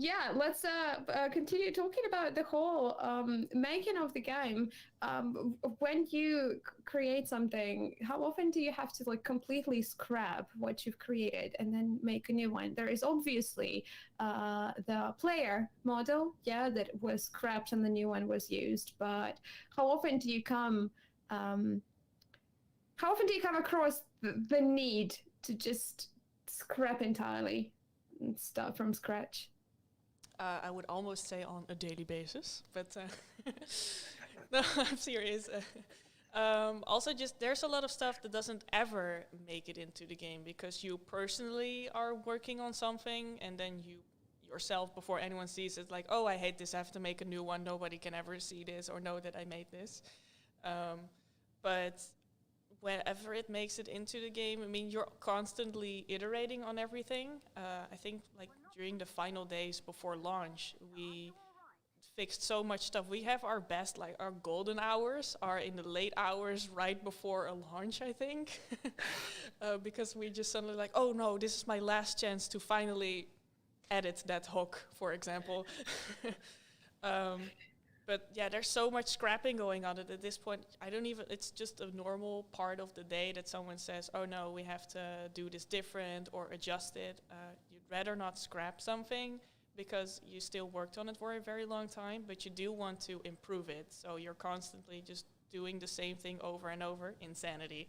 [SPEAKER 2] Yeah, let's continue talking about the whole making of the game. When you create something, how often do you have to like completely scrap what you've created and then make a new one? There is obviously the player model, yeah, that was scrapped and the new one was used. But how often do you come across the need to just scrap entirely and start from scratch?
[SPEAKER 1] I would almost say on a daily basis, but no, I'm serious. Also, just there's a lot of stuff that doesn't ever make it into the game because you personally are working on something, and then you yourself, before anyone sees it, like, oh, I hate this, I have to make a new one. Nobody can ever see this or know that I made this. But whenever it makes it into the game, I mean, you're constantly iterating on everything. I think, like, during the final days before launch, we fixed so much stuff. We have our best, like, our golden hours are in the late hours right before a launch, I think. Because we just suddenly like, oh no, this is my last chance to finally edit that hook, for example. But yeah, there's so much scrapping going on that at this point, it's just a normal part of the day that someone says, oh no, we have to do this different or adjust it. You'd rather not scrap something because you still worked on it for a very long time, but you do want to improve it. So you're constantly just doing the same thing over and over, insanity,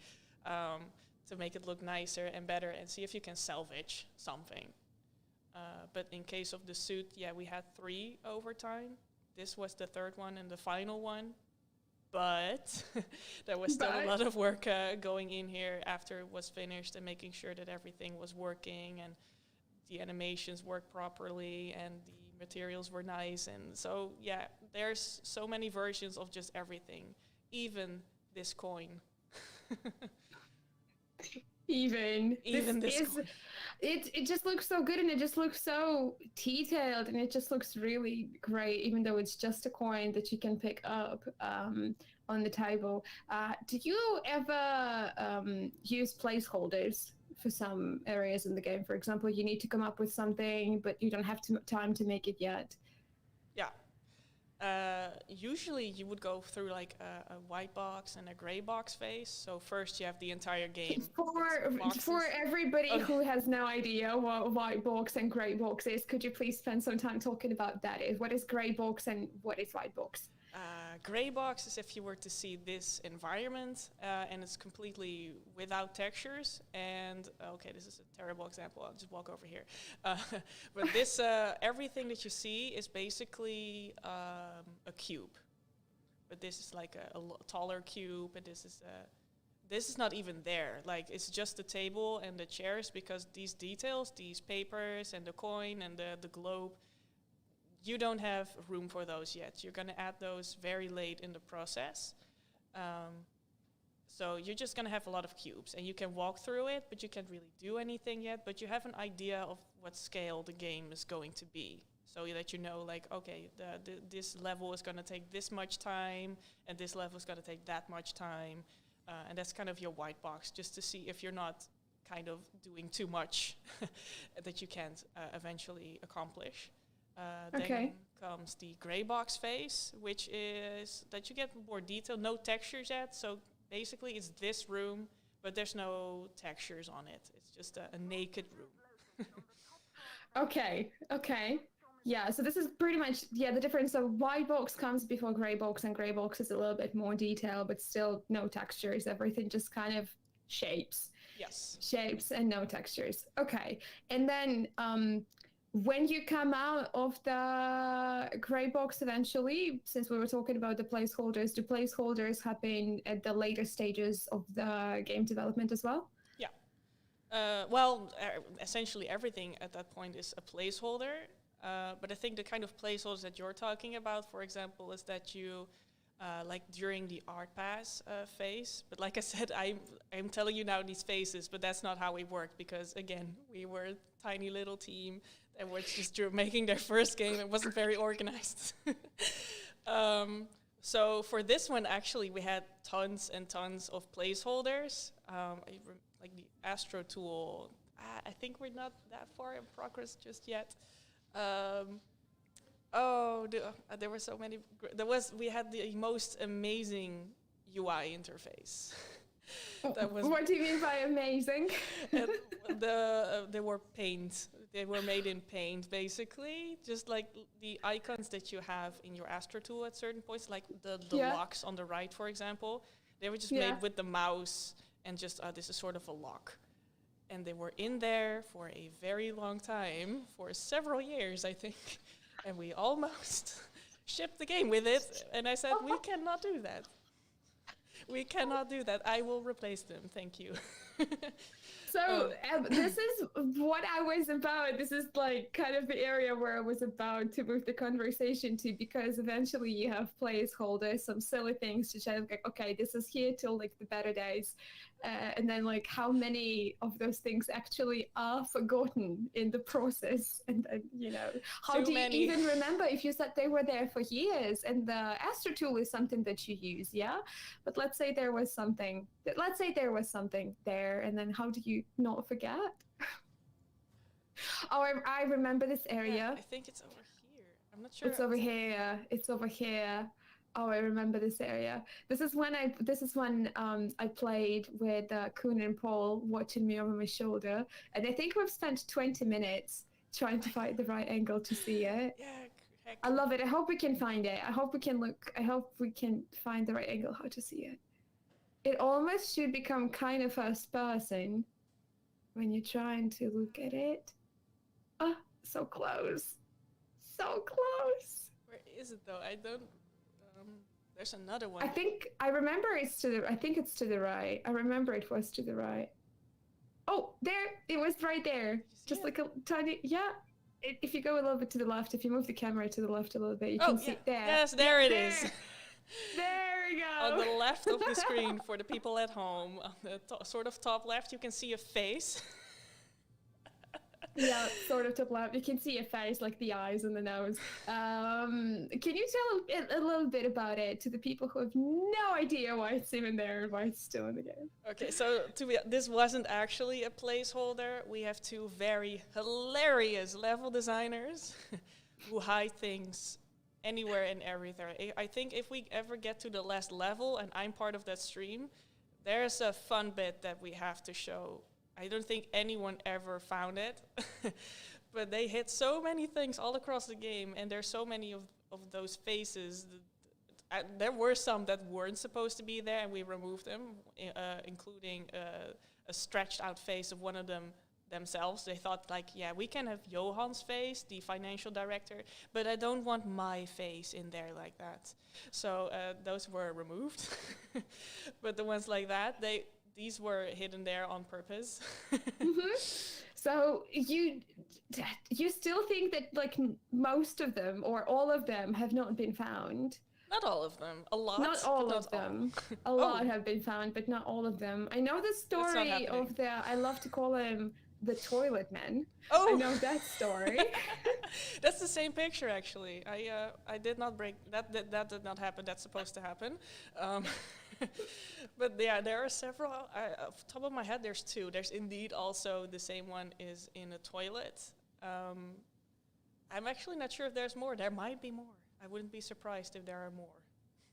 [SPEAKER 1] to make it look nicer and better and see if you can salvage something. But in case of the suit, yeah, we had 3 over time. This was the 3rd one and the final one. But there was still a lot of work going in here after it was finished and making sure that everything was working and the animations worked properly and the materials were nice. And so, yeah, there's so many versions of just everything, even this coin.
[SPEAKER 2] Even
[SPEAKER 1] this
[SPEAKER 2] is, it just looks so good, and it just looks so detailed, and it just looks really great, even though it's just a coin that you can pick up on the table. Do you ever use placeholders for some areas in the game? For example, you need to come up with something, but you don't have time to make it yet.
[SPEAKER 1] Yeah. Usually you would go through like a white box and a gray box phase. So first you have the entire game.
[SPEAKER 2] For everybody who has no idea what white box and gray box is, could you please spend some time talking about that? What is gray box and what is white box?
[SPEAKER 1] Gray box is if you were to see this environment and it's completely without textures. And okay, this is a terrible example. I'll just walk over here. But this, everything that you see is basically a cube. But this is like a taller cube, and this is not even there. Like, it's just the table and the chairs, because these details, these papers and the coin and the globe, you don't have room for those yet. You're going to add those very late in the process. So you're just going to have a lot of cubes, and you can walk through it, but you can't really do anything yet. But you have an idea of what scale the game is going to be, so that you know, like, okay, this level is going to take this much time, and this level is going to take that much time. And that's kind of your white box, just to see if you're not kind of doing too much that you can't eventually accomplish. Then comes the gray box phase, which is that you get more detail, no textures yet. So basically it's this room, but there's no textures on it. It's just a naked room.
[SPEAKER 2] Okay. Yeah, so this is pretty much, the difference. So white box comes before gray box, and gray box is a little bit more detail, but still no textures. Everything just kind of shapes.
[SPEAKER 1] Yes.
[SPEAKER 2] Shapes and no textures. Okay. And then when you come out of the gray box eventually, since we were talking about the placeholders, do placeholders happen at the later stages of the game development as well?
[SPEAKER 1] Yeah. Essentially everything at that point is a placeholder. But I think the kind of placeholders that you're talking about, for example, is that you, like during the art pass phase. But like I said, I'm telling you now these phases, but that's not how we worked, because again, we were a tiny little team that was just making their first game. It wasn't very organized. So for this one, actually, we had tons and tons of placeholders. Like the Astro tool, I think we're not that far in progress just yet. There were so many. We had the most amazing UI interface.
[SPEAKER 2] What do you mean by amazing?
[SPEAKER 1] They were paint. They were made in paint, basically. Just like the icons that you have in your Astro tool at certain points, like the locks on the right, for example. They were just made with the mouse and just, this is sort of a lock. And they were in there for a very long time, for several years, I think. And we almost shipped the game with it. And I said, we cannot do that. We cannot do that. I will replace them. Thank you.
[SPEAKER 2] So this is what I was about. This is like kind of the area where I was about to move the conversation to, because eventually you have placeholders, some silly things to show, like, okay, this is here till like the better days. And then like how many of those things actually are forgotten in the process. And then, how do you even remember if you said they were there for years? And the Astro tool is something that you use, yeah? But let's say there was something there, and then how do you not forget? Oh, I remember this area.
[SPEAKER 1] Yeah, I think it's over here. I'm not sure.
[SPEAKER 2] It's over here. Oh, I remember this area. This is when I played with Koen and Paul watching me over my shoulder, and I think we've spent 20 minutes trying to find the right angle to see it.
[SPEAKER 1] Yeah, heck.
[SPEAKER 2] I love it. I hope we can find it. I hope we can find the right angle how to see it. It almost should become kind of first person when you're trying to look at it. Oh, so close. So close.
[SPEAKER 1] Where is it though? I don't. There's another one.
[SPEAKER 2] I remember it's to the. I think it's to the right. I remember it was to the right. Oh, there! It was right there. Just like a tiny. Yeah. If you go a little bit to the left, if you move the camera to the left a little bit, you can see there.
[SPEAKER 1] Yes, there it is.
[SPEAKER 2] There we go.
[SPEAKER 1] On the left of the screen for the people at home, on the sort of top left, you can see a face.
[SPEAKER 2] Yeah, sort of top left. You can see a face, like the eyes and the nose. Can you tell a little bit about it to the people who have no idea why it's even there and why it's still in the game?
[SPEAKER 1] Okay, so this wasn't actually a placeholder. We have two very hilarious level designers who hide things anywhere and everything. I think if we ever get to the last level and I'm part of that stream, there's a fun bit that we have to show. I don't think anyone ever found it, but they hit so many things all across the game, and there's so many of those faces. There were some that weren't supposed to be there, and we removed them, including a stretched out face of one of them themselves. They thought, like, yeah, we can have Johan's face, the financial director, but I don't want my face in there like that. So those were removed. But the ones like that, these were hidden there on purpose.
[SPEAKER 2] So you still think that like most of them or all of them have not been found?
[SPEAKER 1] Not all of them. A lot.
[SPEAKER 2] Not all of them. A lot have been found, but not all of them. I know the story of I love to call him the toilet man. Oh, I know that story.
[SPEAKER 1] That's the same picture, actually. I did not break that. That did not happen. That's supposed to happen. But yeah, there are several. Off the top of my head, there's two. There's indeed also the same one is in a toilet. I'm actually not sure if there's more. There might be more. I wouldn't be surprised if there are more.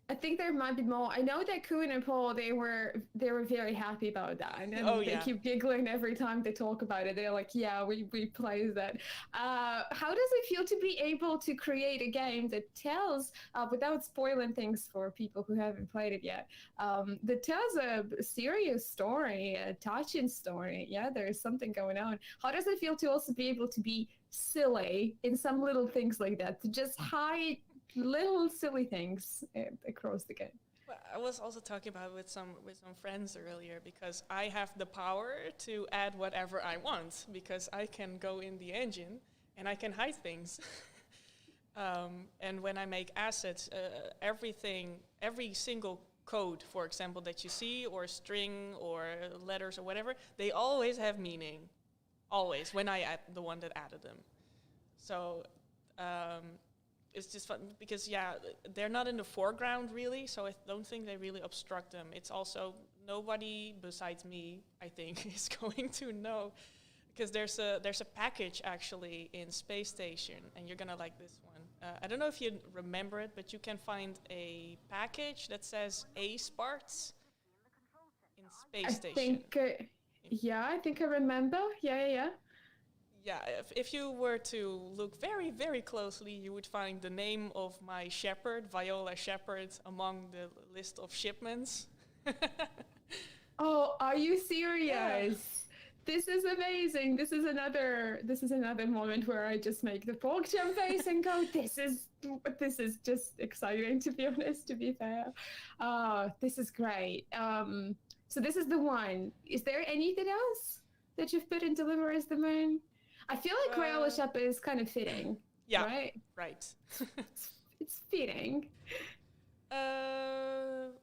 [SPEAKER 2] I think there might be more. I know that Koen and Paul, they were very happy about that, and they keep giggling every time they talk about it. They're like, "Yeah, we play that." How does it feel to be able to create a game that tells, without spoiling things for people who haven't played it yet, that tells a serious story, a touching story? Yeah, there is something going on. How does it feel to also be able to be silly in some little things like that, to just hide little silly things across the game?
[SPEAKER 1] Well, I was also talking about with some friends earlier, because I have the power to add whatever I want, because I can go in the engine and I can hide things. And when I make assets, every single code, for example, that you see, or string or letters or whatever, they always have meaning. Always, when I add the one that added them. So it's just fun because, yeah, they're not in the foreground really, so I don't think they really obstruct them. It's also nobody besides me, I think, is going to know, because there's a package actually in Space Station, and you're gonna like this one. I don't know if you remember it, but you can find a package that says Ace parts in Space Station.
[SPEAKER 2] I think I remember. Yeah.
[SPEAKER 1] Yeah, if you were to look very, very closely, you would find the name of my shepherd, Viola Shepherd, among the list of shipments.
[SPEAKER 2] Oh, are you serious? Yeah. This is amazing. This is another moment where I just make the pork jump face and go, this is just exciting, to be honest, to be fair. This is great. So this is the one. Is there anything else that you've put in Deliver as the Moon? I feel like Viola Shepherd is kind of fitting.
[SPEAKER 1] Yeah,
[SPEAKER 2] right. It's fitting.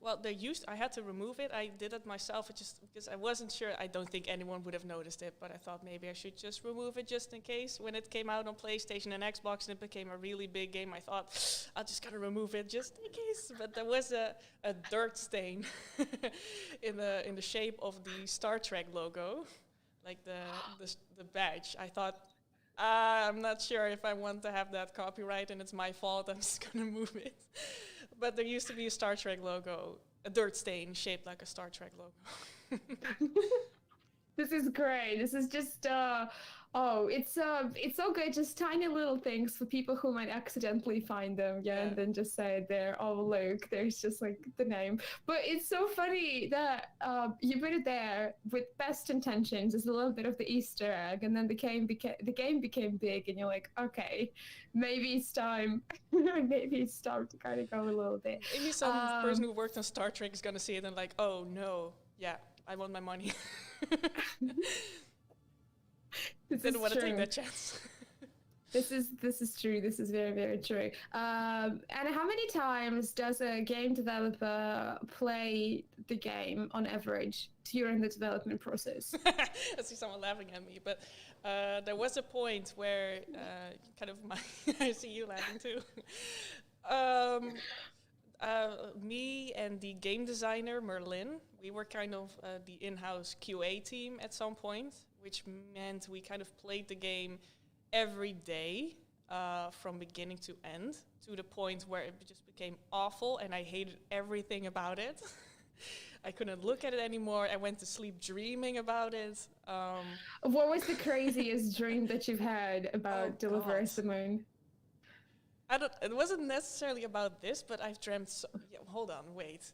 [SPEAKER 1] Well, I had to remove it. I did it myself just because I wasn't sure. I don't think anyone would have noticed it, but I thought maybe I should just remove it just in case. When it came out on PlayStation and Xbox and it became a really big game, I thought, I just gotta remove it just in case. But there was a dirt stain in the shape of the Star Trek logo, like the badge. I thought, I'm not sure if I want to have that copyright, and it's my fault. I'm just gonna move it. But there used to be a Star Trek logo, a dirt stain shaped like a Star Trek logo.
[SPEAKER 2] This is great. This is just Oh, it's so good. Just tiny little things for people who might accidentally find them, and then just say there. Oh, look, there's just like the name. But it's so funny that you put it there with best intentions as a little bit of the Easter egg, and then the game became big, and you're like, okay, maybe it's time. Maybe it's time to kind of go a little bit.
[SPEAKER 1] Maybe some person who worked on Star Trek is gonna see it and like, oh no, yeah, I want my money. Didn't want to take that chance.
[SPEAKER 2] This is true. This is very, very true. And how many times does a game developer play the game on average during the development process?
[SPEAKER 1] I see someone laughing at me, but there was a point where kind of I see you laughing too. Me and the game designer Merlin, we were kind of the in-house QA team at some point, which meant we kind of played the game every day from beginning to end, to the point where it just became awful and I hated everything about it. I couldn't look at it anymore. I went to sleep dreaming about it.
[SPEAKER 2] What was the craziest dream that you've had about Deliver Simone?
[SPEAKER 1] It wasn't necessarily about this, but I've dreamt hold on, wait.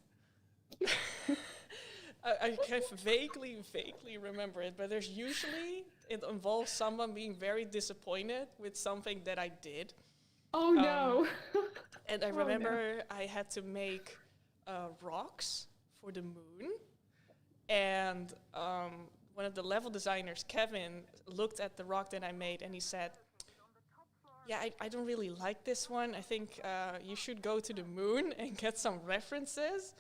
[SPEAKER 1] I kind of vaguely remember it, but it involves someone being very disappointed with something that I did.
[SPEAKER 2] Oh no!
[SPEAKER 1] And I remember I had to make rocks for the moon, and one of the level designers, Kevin, looked at the rock that I made and he said, yeah, I don't really like this one. I think you should go to the moon and get some references.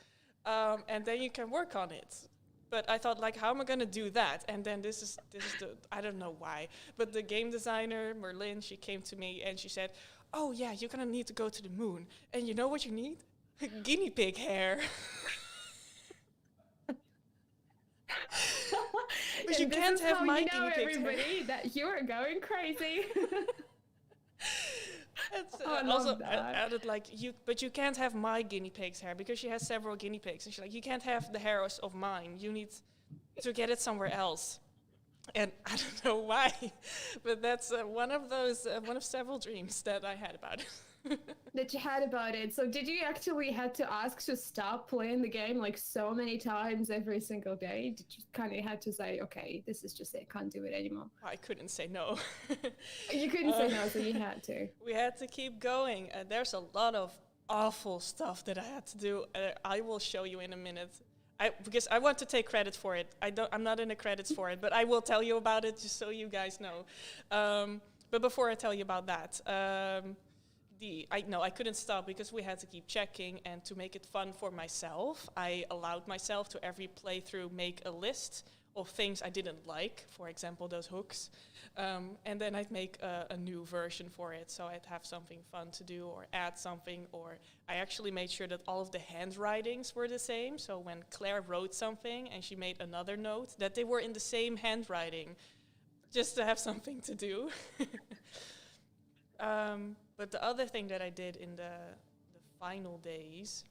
[SPEAKER 1] And then you can work on it. But I thought, like, how am I going to do that? And then this is the, I don't know why. But the game designer, Merlin, she came to me and she said, oh, yeah, you're going to need to go to the moon. And you know what you need? Guinea pig hair. But you can't have my guinea pig hair.
[SPEAKER 2] Everybody, that you are going crazy.
[SPEAKER 1] Also, I added like but you can't have my guinea pig's hair because she has several guinea pigs, and she's like, you can't have the hairs of mine. You need to get it somewhere else. And I don't know why, but that's one of several dreams that I had about it.
[SPEAKER 2] That you had about it. So did you actually had to ask to stop playing the game like so many times every single day? Did you kind of had to say, okay, this is just it, can't do it anymore?
[SPEAKER 1] I couldn't say no.
[SPEAKER 2] You couldn't say no, so you had to. We
[SPEAKER 1] had to keep going. There's a lot of awful stuff that I had to do. I will show you in a minute. Because I want to take credit for it. I'm not in the credits for it, but I will tell you about it just so you guys know. But before I tell you about that, I couldn't stop because we had to keep checking, and to make it fun for myself, I allowed myself to every playthrough make a list of things I didn't like, for example, those hooks, and then I'd make a new version for it, so I'd have something fun to do or add something, or I actually made sure that all of the handwritings were the same, so when Claire wrote something and she made another note, that they were in the same handwriting, just to have something to do. But the other thing that I did in the final days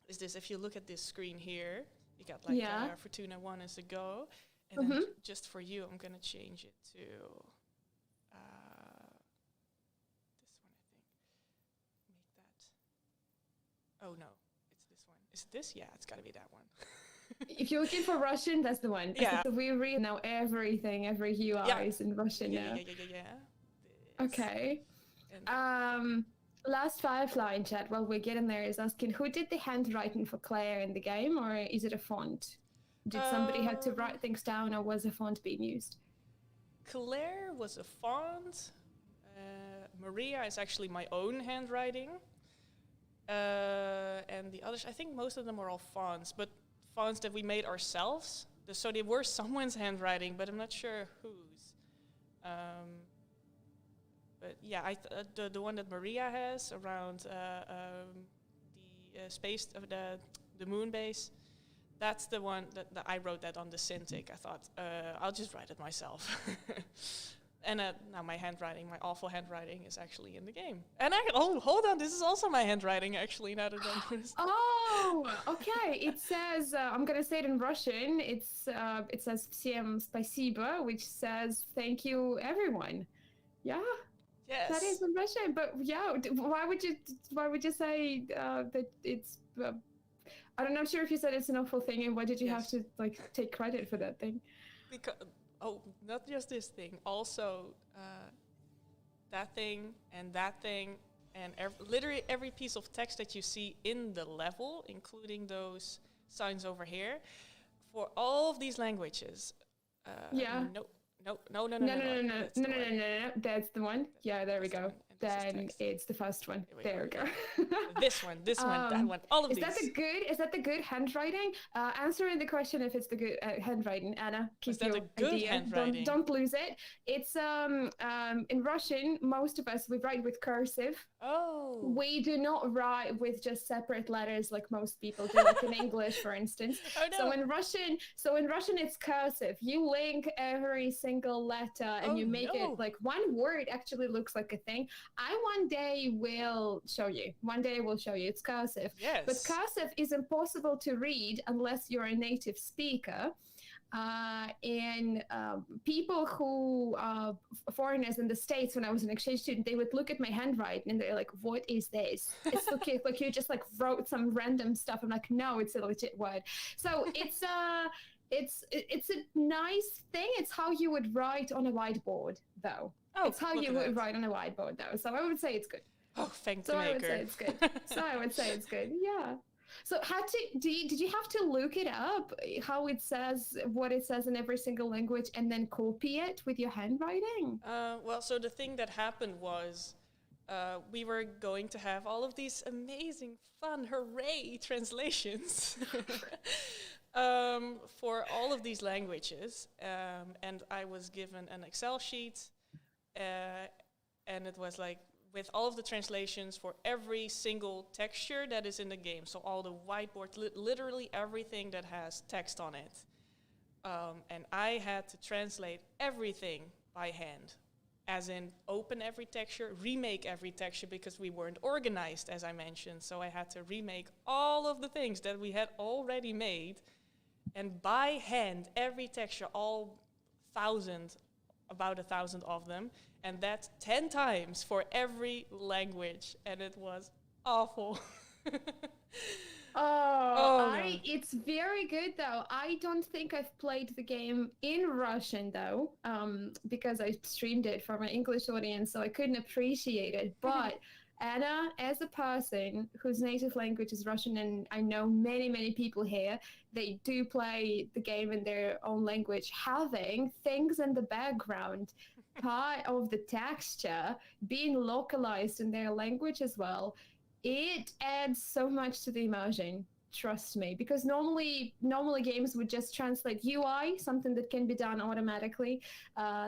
[SPEAKER 1] is this. If you look at this screen here, you got like Fortuna 1 is a go. And then just for you, I'm going to change it to this one, I think. Make that. Oh, no, it's this one. Is it this? Yeah, it's got to be that one.
[SPEAKER 2] If you're looking for Russian, that's the one.
[SPEAKER 1] Yeah.
[SPEAKER 2] So we read now everything, every UI is in Russian now.
[SPEAKER 1] Yeah.
[SPEAKER 2] Okay. Last Firefly in chat, while we're getting there, is asking, who did the handwriting for Claire in the game, or is it a font? Did somebody have to write things down, or was a font being used?
[SPEAKER 1] Claire was a font. Maria is actually my own handwriting. And the others, I think most of them are all fonts, but fonts that we made ourselves. So they were someone's handwriting, but I'm not sure whose. But yeah, the one that Maria has around the space of the moon base, that's the one that I wrote that on the Cintiq. I thought I'll just write it myself. And now my handwriting, my awful handwriting, is actually in the game. And hold on, this is also my handwriting, actually, now that I'm noticed.
[SPEAKER 2] Oh, okay. It says, I'm gonna say it in Russian. It says "Всем спасибо," which says "Thank you, everyone." Yeah.
[SPEAKER 1] Yes.
[SPEAKER 2] That is in Russian, but yeah, why would you say that it's? I'm not sure if you said it's an awful thing, and why did you have to like take credit for that thing?
[SPEAKER 1] Because not just this thing, also that thing, and literally every piece of text that you see in the level, including those signs over here, for all of these languages. No.
[SPEAKER 2] That's the one. Yeah, there we go. Then it's the first one. There we go.
[SPEAKER 1] This one, that one, all of these.
[SPEAKER 2] Is that the good handwriting? Answering the question if it's the good handwriting, Anna.
[SPEAKER 1] Is that a good handwriting?
[SPEAKER 2] Don't lose it. It's in Russian. Most of us we write with cursive.
[SPEAKER 1] Oh.
[SPEAKER 2] We do not write with just separate letters like most people do, like in English, for instance.
[SPEAKER 1] Oh, no.
[SPEAKER 2] So in Russian, it's cursive. You link every single letter and you make it like one word actually looks like a thing. I one day will show you. It's cursive.
[SPEAKER 1] Yes.
[SPEAKER 2] But cursive is impossible to read unless you're a native speaker. And people who foreigners in the States, when I was an exchange student, they would look at my handwriting and they're like, "What is this? It's okay, like you just like wrote some random stuff." I'm like, "No, it's a legit word." So it's a nice thing. It's how you would write on a whiteboard, though. It's how you would write on a whiteboard, though. So I would say it's good.
[SPEAKER 1] Oh, thank the maker.
[SPEAKER 2] I would say it's good. I would say it's good. Yeah. So did you have to look it up, how it says, what it says in every single language, and then copy it with your handwriting?
[SPEAKER 1] Well, so the thing that happened was we were going to have all of these amazing, fun, hooray translations for all of these languages. And I was given an Excel sheet, and it was like, with all of the translations for every single texture that is in the game. So all the whiteboard, literally everything that has text on it. And I had to translate everything by hand. As in, open every texture, remake every texture, because we weren't organized, as I mentioned. So I had to remake all of the things that we had already made. And by hand, every texture, about 1,000 of them. And that's 10 times for every language, and it was awful.
[SPEAKER 2] It's very good though. I don't think I've played the game in Russian though, because I streamed it for my English audience, so I couldn't appreciate it. But Anna, as a person whose native language is Russian, and I know many, many people here, they do play the game in their own language, having things in the background, part of the texture being localized in their language as well, it adds so much to the immersion. Trust me, because normally games would just translate UI, something that can be done automatically.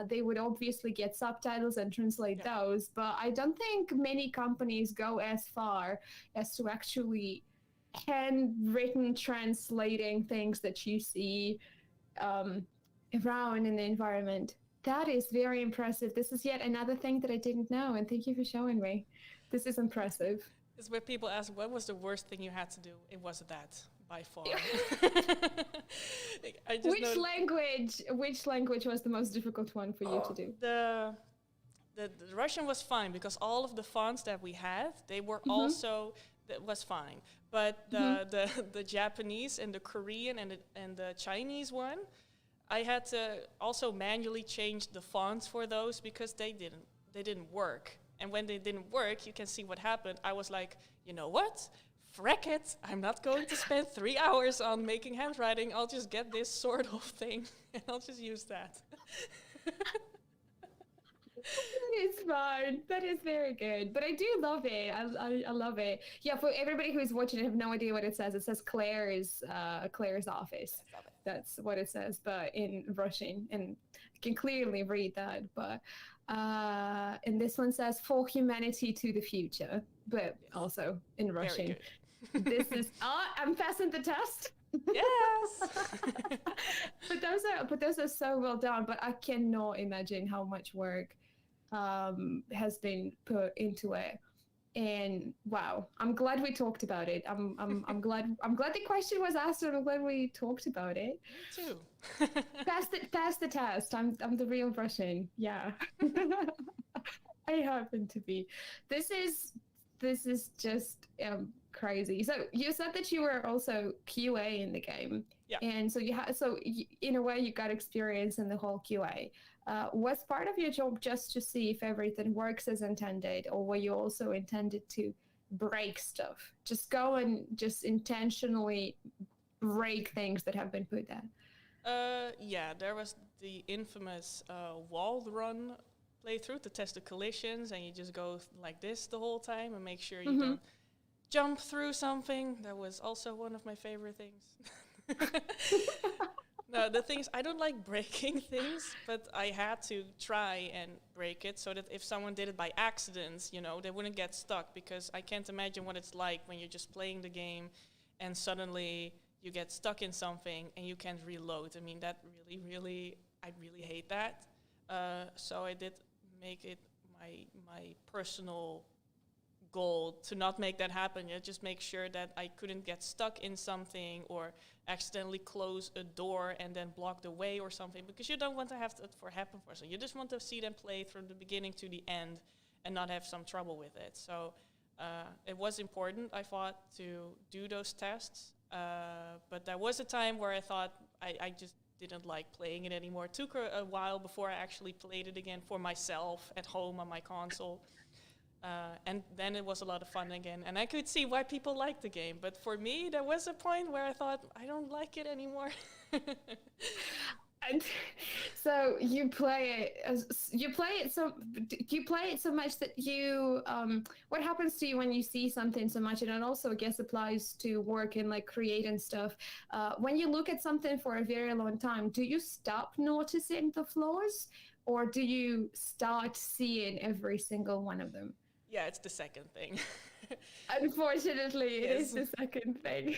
[SPEAKER 2] They would obviously get subtitles and translate those, but I don't think many companies go as far as to actually handwritten translating things that you see around in the environment. That is very impressive. This is yet another thing that I didn't know, and thank you for showing me. This is impressive.
[SPEAKER 1] It's where people ask, what was the worst thing you had to do? It was that, by far.
[SPEAKER 2] Which language was the most difficult one for you to do?
[SPEAKER 1] The Russian was fine, because all of the fonts that we had, they were also, that was fine. But the Japanese and the Korean and the Chinese one, I had to also manually change the fonts for those, because they didn't work. And when they didn't work, you can see what happened. I was like, you know what? Frack it. I'm not going to spend 3 hours on making handwriting. I'll just get this sort of thing, and I'll just use that.
[SPEAKER 2] That is fun. That is very good. But I do love it. I love it. Yeah, for everybody who's watching and have no idea what it says Claire's office. That's what it says, but in Russian, and I can clearly read that. But and this one says "For humanity to the future," but also in Russian. This is I'm passing the test.
[SPEAKER 1] Yes.
[SPEAKER 2] But those are so well done. But I cannot imagine how much work has been put into it. And wow, I'm glad we talked about it. I'm glad the question was asked, and I'm glad we talked about it.
[SPEAKER 1] Me too.
[SPEAKER 2] Pass the test. I'm the real Russian. Yeah. I happen to be. This is just crazy. So you said that you were also QA in the game.
[SPEAKER 1] Yeah.
[SPEAKER 2] And so in a way you got experience in the whole QA. Was part of your job just to see if everything works as intended, or were you also intended to break stuff? Just go and just intentionally break things that have been put there?
[SPEAKER 1] Yeah, there was the infamous wall run playthrough to test the collisions, and you just go like this the whole time and make sure you don't jump through something. That was also one of my favorite things. No, the thing is, I don't like breaking things, but I had to try and break it so that if someone did it by accident, you know, they wouldn't get stuck, because I can't imagine what it's like when you're just playing the game and suddenly you get stuck in something and you can't reload. I mean, that I really hate that. So I did make it my personal goal to not make that happen. Just make sure that I couldn't get stuck in something or accidentally close a door and then block the way or something, because you don't want to have that happen for us. You just want to see them play from the beginning to the end and not have some trouble with it. So it was important, I thought, to do those tests. But there was a time where I thought I just didn't like playing it anymore. It took a while before I actually played it again for myself at home on my console. And then it was a lot of fun again. And I could see why people liked the game. But for me, there was a point where I thought, I don't like it anymore.
[SPEAKER 2] And so you play it so much that you what happens to you when you see something so much? And it also, I guess, applies to work and like creating stuff. When you look at something for a very long time, do you stop noticing the flaws, or do you start seeing every single one of them?
[SPEAKER 1] Yeah, it's the second thing.
[SPEAKER 2] Unfortunately, it is the second thing.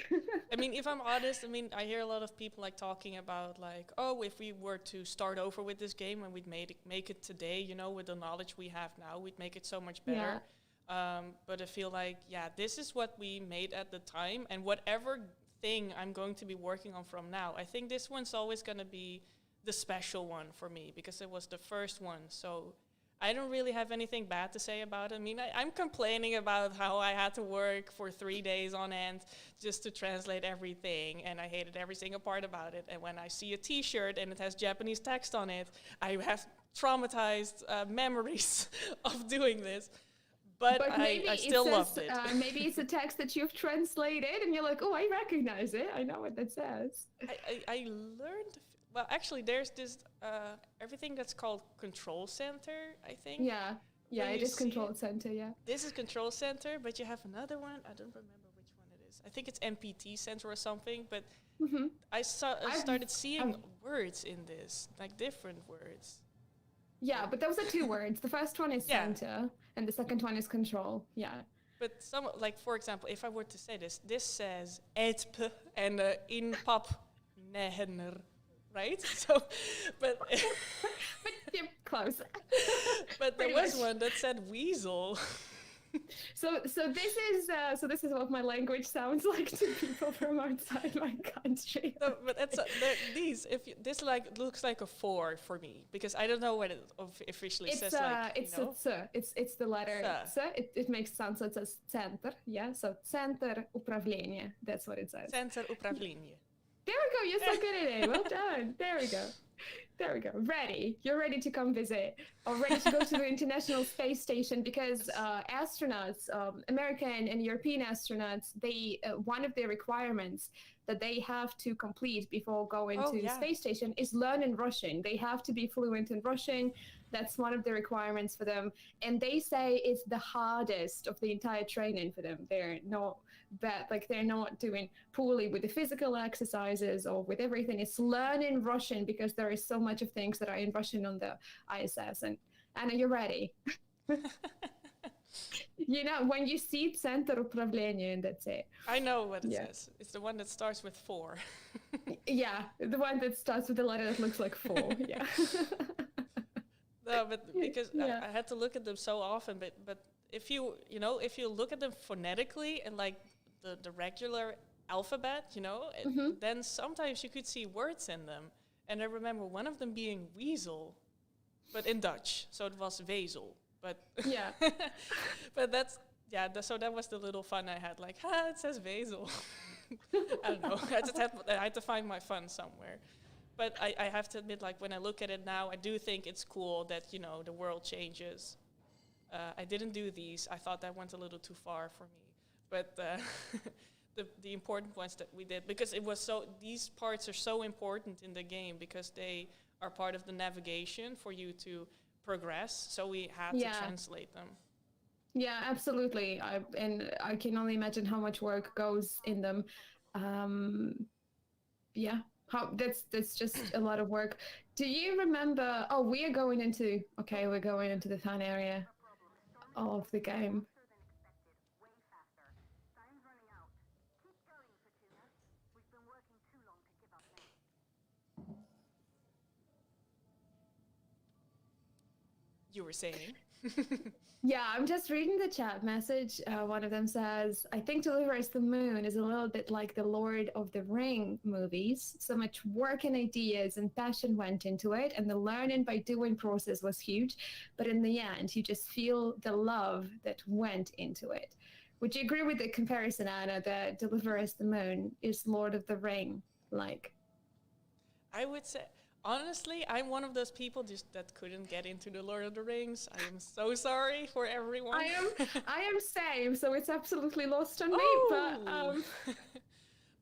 [SPEAKER 1] I mean, if I'm honest, I mean, I hear a lot of people like talking about like, oh, if we were to start over with this game and we'd make it today, you know, with the knowledge we have now, we'd make it so much better. Yeah. But I feel like, yeah, this is what we made at the time, and whatever thing I'm going to be working on from now, I think this one's always going to be the special one for me, because it was the first one. So I don't really have anything bad to say about it. I mean, I'm complaining about how I had to work for 3 days on end just to translate everything, and I hated every single part about it. And when I see a T-shirt and it has Japanese text on it, I have traumatized memories of doing this. But I still loved it.
[SPEAKER 2] Maybe it's a text that you've translated, and you're like, oh, I recognize it. I know what that says.
[SPEAKER 1] I learned... Well, actually, there's this everything that's called Control Center, I think.
[SPEAKER 2] Yeah, it is Control Center, yeah.
[SPEAKER 1] This is Control Center, but you have another one. I don't remember which one it is. I think it's MPT Center or something, but I started seeing words in this, like different words.
[SPEAKER 2] Yeah, but those are two words. The first one is Center, and the second one is Control, yeah.
[SPEAKER 1] But some, like, for example, if I were to say this says ETP and in pop nehenner. Right? So, but
[SPEAKER 2] you're close.
[SPEAKER 1] But there was one that said weasel.
[SPEAKER 2] So this is what my language sounds like to people from outside my country.
[SPEAKER 1] No, but it's these. This like looks like a 4 for me, because I don't know what it officially says.
[SPEAKER 2] It's the letter S. It makes sense. So it says center. Yeah. So center upravlение. That's what it says.
[SPEAKER 1] Center upravlение.
[SPEAKER 2] There we go. You're so good at it. Well done. There we go. Ready. You're ready to come visit, or ready to go to the International Space Station, because astronauts, American and European astronauts, they one of their requirements that they have to complete before going to the space station is learning Russian. They have to be fluent in Russian. That's one of the requirements for them. And they say it's the hardest of the entire training for them. They're not bad, like they're not doing poorly with the physical exercises or with everything. It's learning Russian, because there is so much of things that are in Russian on the ISS. And Anna, you're ready. You know, when you see Center управления, and that's it.
[SPEAKER 1] I know what it
[SPEAKER 2] Yeah.
[SPEAKER 1] says. It's the one that starts with 4.
[SPEAKER 2] Yeah, the one that starts with a letter that looks like 4. Yeah.
[SPEAKER 1] No, but because
[SPEAKER 2] Yeah.
[SPEAKER 1] I had to look at them so often, but if you look at them phonetically and like the regular alphabet, then sometimes you could see words in them. And I remember one of them being weasel, but in Dutch, so it was wezel. But
[SPEAKER 2] Yeah.
[SPEAKER 1] but so that was the little fun I had. Like, it says wezel. I don't know. I had to find my fun somewhere. But I have to admit, like, when I look at it now, I do think it's cool that, the world changes. I didn't do these. I thought that went a little too far for me. But the important ones that we did, because these parts are so important in the game because they are part of the navigation for you to progress. So we had to translate them.
[SPEAKER 2] Yeah, absolutely. I can only imagine how much work goes in them. Yeah, that's just a lot of work. Do you remember? Oh, we're going into the fun area of the game.
[SPEAKER 1] You were saying?
[SPEAKER 2] Yeah, I'm just reading the chat message. One of them says, I think Deliver Us the Moon is a little bit like the Lord of the Ring movies. So much work and ideas and passion went into it, and the learning by doing process was huge. But in the end, you just feel the love that went into it. Would you agree with the comparison, Anna, that Deliver Us the Moon is Lord of the Ring like?
[SPEAKER 1] I would say, honestly, I'm one of those people that couldn't get into the Lord of the Rings. I am so sorry for everyone.
[SPEAKER 2] I am same, so it's absolutely lost on me. But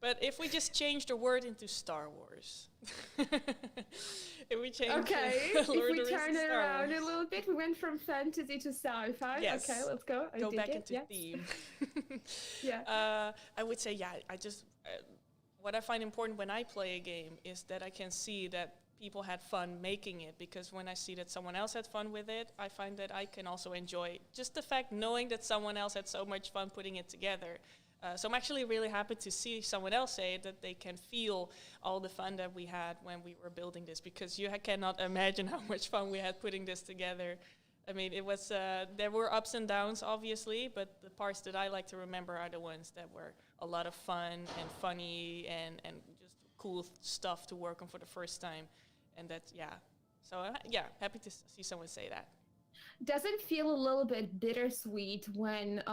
[SPEAKER 1] but if we just change the word into Star Wars, if we change
[SPEAKER 2] if we turn it around a little bit, we went from fantasy to sci-fi.
[SPEAKER 1] Yes.
[SPEAKER 2] Okay, let's go.
[SPEAKER 1] Go back into theme.
[SPEAKER 2] Yeah.
[SPEAKER 1] I would say, I just what I find important when I play a game is that I can see that people had fun making it, because when I see that someone else had fun with it, I find that I can also enjoy just the fact knowing that someone else had so much fun putting it together. So I'm actually really happy to see someone else say that they can feel all the fun that we had when we were building this, because you cannot imagine how much fun we had putting this together. I mean, it was there were ups and downs, obviously, but the parts that I like to remember are the ones that were a lot of fun and funny and just cool stuff to work on for the first time. And that's, so happy to see someone say that.
[SPEAKER 2] Does it feel a little bit bittersweet when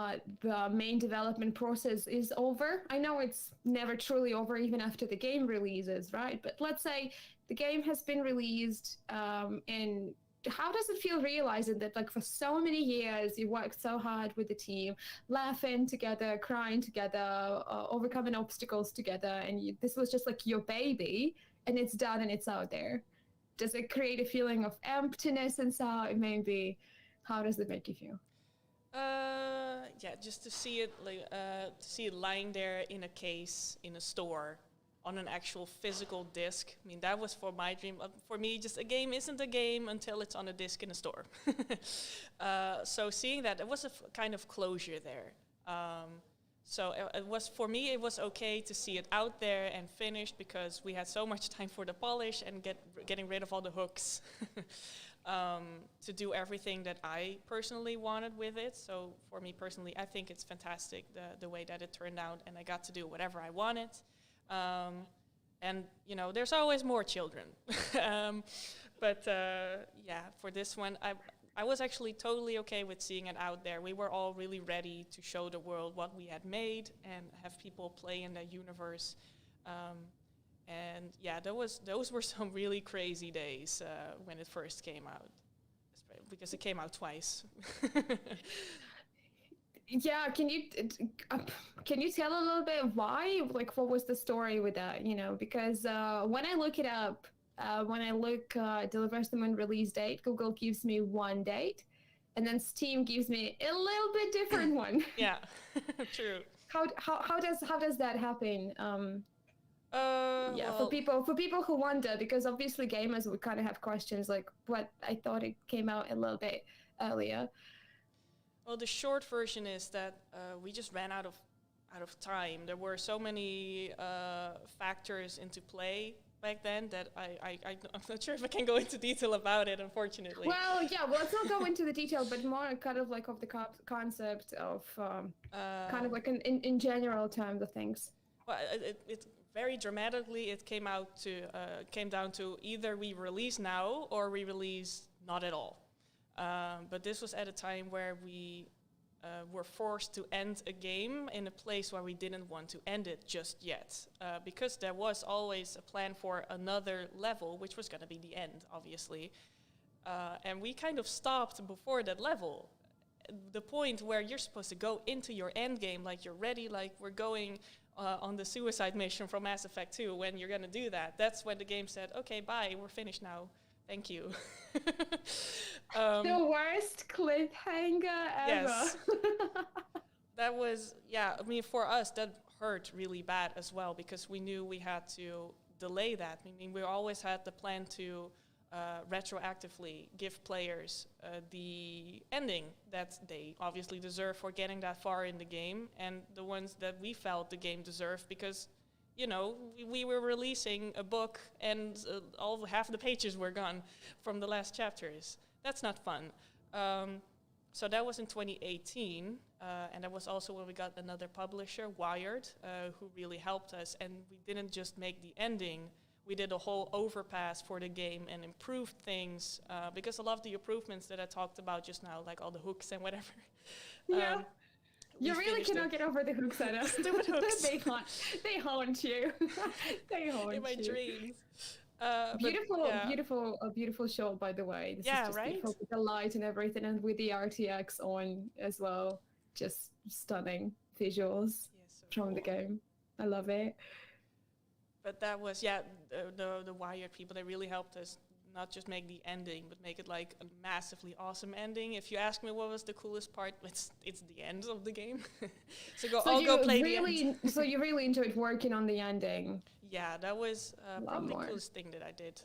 [SPEAKER 2] the main development process is over? I know it's never truly over even after the game releases, right? But let's say the game has been released, and how does it feel realizing that, like, for so many years you worked so hard with the team, laughing together, crying together, overcoming obstacles together, and this was just like your baby, and it's done and it's out there? Does it create a feeling of emptiness inside? Maybe. How does it make you feel?
[SPEAKER 1] Just to see it lying there in a case in a store on an actual physical disc. I mean, that was for my dream. For me, just a game isn't a game until it's on a disc in a store. So seeing that, it was a kind of closure there. So it was, for me, it was okay to see it out there and finished, because we had so much time for the polish and getting rid of all the hooks to do everything that I personally wanted with it. So for me personally, I think it's fantastic the way that it turned out, and I got to do whatever I wanted. And, there's always more children. But for this one, I was actually totally okay with seeing it out there. We were all really ready to show the world what we had made and have people play in the universe. Those were some really crazy days when it first came out, because it came out twice.
[SPEAKER 2] Yeah, can you tell a little bit why? Like, what was the story with that? Because when I look it up, when I look Deliver Us the Moon release date, Google gives me one date, and then Steam gives me a little bit different one.
[SPEAKER 1] Yeah, true.
[SPEAKER 2] How does that happen?
[SPEAKER 1] Well,
[SPEAKER 2] for people who wonder, because obviously gamers would kind of have questions like, what, I thought it came out a little bit earlier.
[SPEAKER 1] Well, the short version is that we just ran out of time. There were so many factors into play back then that I'm not sure if I can go into detail about it, unfortunately.
[SPEAKER 2] Well, yeah, well, let's not go into the detail, but more kind of like of the concept of kind of like in general terms of things.
[SPEAKER 1] Well, it very dramatically it came down to either we release now or we release not at all. But this was at a time where we were forced to end a game in a place where we didn't want to end it just yet. Because there was always a plan for another level, which was going to be the end, obviously. And we kind of stopped before that level. The point where you're supposed to go into your end game, like you're ready, like we're going on the suicide mission from Mass Effect 2, when you're going to do that. That's when the game said, okay, bye, we're finished now. Thank you.
[SPEAKER 2] The worst cliffhanger ever.
[SPEAKER 1] Yes. That was, I mean, for us, that hurt really bad as well, because we knew we had to delay that. I mean, we always had the plan to retroactively give players the ending that they obviously deserve for getting that far in the game, and the ones that we felt the game deserved, because you know, we were releasing a book and half the pages were gone from the last chapters. That's not fun. So that was in 2018, and that was also when we got another publisher, Wired, who really helped us. And we didn't just make the ending, we did a whole overpass for the game and improved things, because a lot of the improvements that I talked about just now, like all the hooks and whatever.
[SPEAKER 2] Yeah. You really cannot get over the hooks, Anna.
[SPEAKER 1] Stupid hooks.
[SPEAKER 2] They haunt you. They haunt you.
[SPEAKER 1] In my dreams.
[SPEAKER 2] Beautiful shot, by the way. This is just
[SPEAKER 1] right?
[SPEAKER 2] beautiful with the light and everything, and with the RTX on as well. Just stunning visuals from the game. I love it.
[SPEAKER 1] But that was, the Wired people, they really helped us not just make the ending, but make it like a massively awesome ending. If you ask me what was the coolest part, it's the end of the game. I'll go play the end.
[SPEAKER 2] So you really enjoyed working on the ending?
[SPEAKER 1] Yeah, that was probably the coolest thing that I did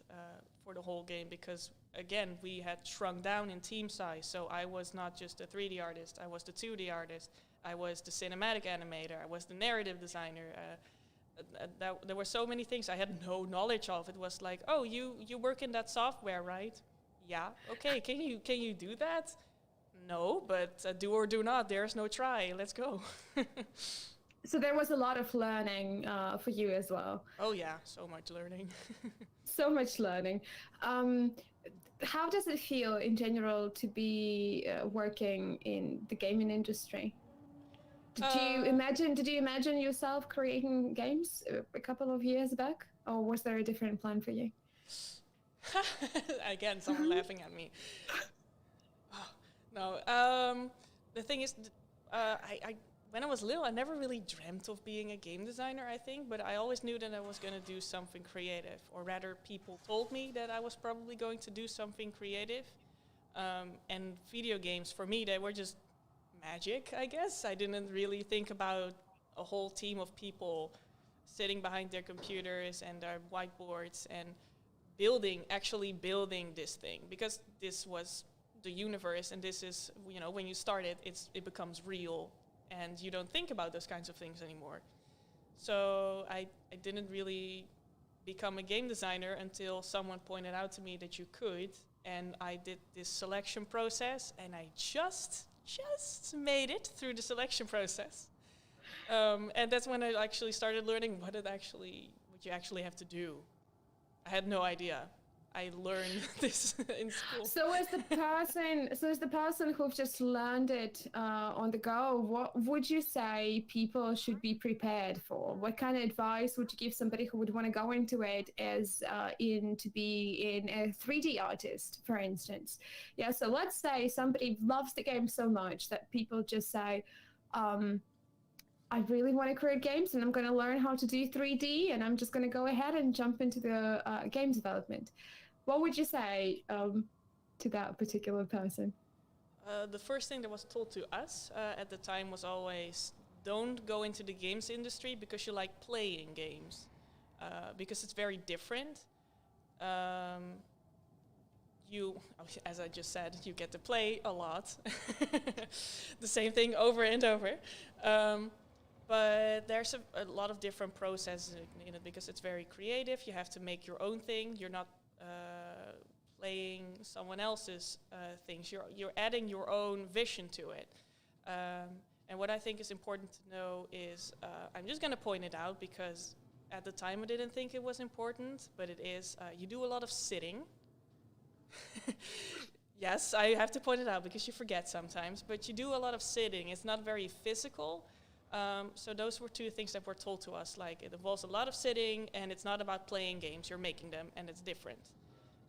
[SPEAKER 1] for the whole game, because again, we had shrunk down in team size. So I was not just a 3D artist, I was the 2D artist, I was the cinematic animator, I was the narrative designer. There were so many things I had no knowledge of. It was like, oh, you work in that software, right? Yeah. Okay. Can you do that? No, but do or do not. There's no try. Let's go.
[SPEAKER 2] So there was a lot of learning for you as well.
[SPEAKER 1] Oh yeah, so much learning.
[SPEAKER 2] So much learning. How does it feel in general to be working in the gaming industry? Did you imagine yourself creating games a couple of years back, or was there a different plan for you?
[SPEAKER 1] Again, someone laughing at me. Oh, no, the thing is, I when I was little, I never really dreamt of being a game designer, I think, but I always knew that I was going to do something creative, or rather, people told me that I was probably going to do something creative. And video games, for me, they were just magic, I guess. I didn't really think about a whole team of people sitting behind their computers and their whiteboards and actually building this thing, because this was the universe, and this is, you know, when you start it, it becomes real, and you don't think about those kinds of things anymore. So I didn't really become a game designer until someone pointed out to me that you could, and I did this selection process, and I just made it through the selection process. And that's when I actually started learning what you actually have to do. I had no idea. I learned this in school.
[SPEAKER 2] So as the person who've just learned it on the go, what would you say people should be prepared for? What kind of advice would you give somebody who would want to go into it as to be a 3D artist, for instance? Yeah, so let's say somebody loves the game so much that people just say, I really want to create games, and I'm going to learn how to do 3D, and I'm just going to go ahead and jump into the game development. What would you say to that particular person?
[SPEAKER 1] The first thing that was told to us at the time was always, don't go into the games industry because you like playing games, because it's very different. you, as I just said, you get to play a lot, the same thing over and over. But there's a lot of different processes in it because it's very creative. You have to make your own thing. You're not playing someone else's things. You're adding your own vision to it. And what I think is important to know is, I'm just going to point it out because at the time I didn't think it was important, but it is. You do a lot of sitting. Yes, I have to point it out because you forget sometimes, but you do a lot of sitting. It's not very physical. So those were two things that were told to us, like it involves a lot of sitting and it's not about playing games, you're making them and it's different.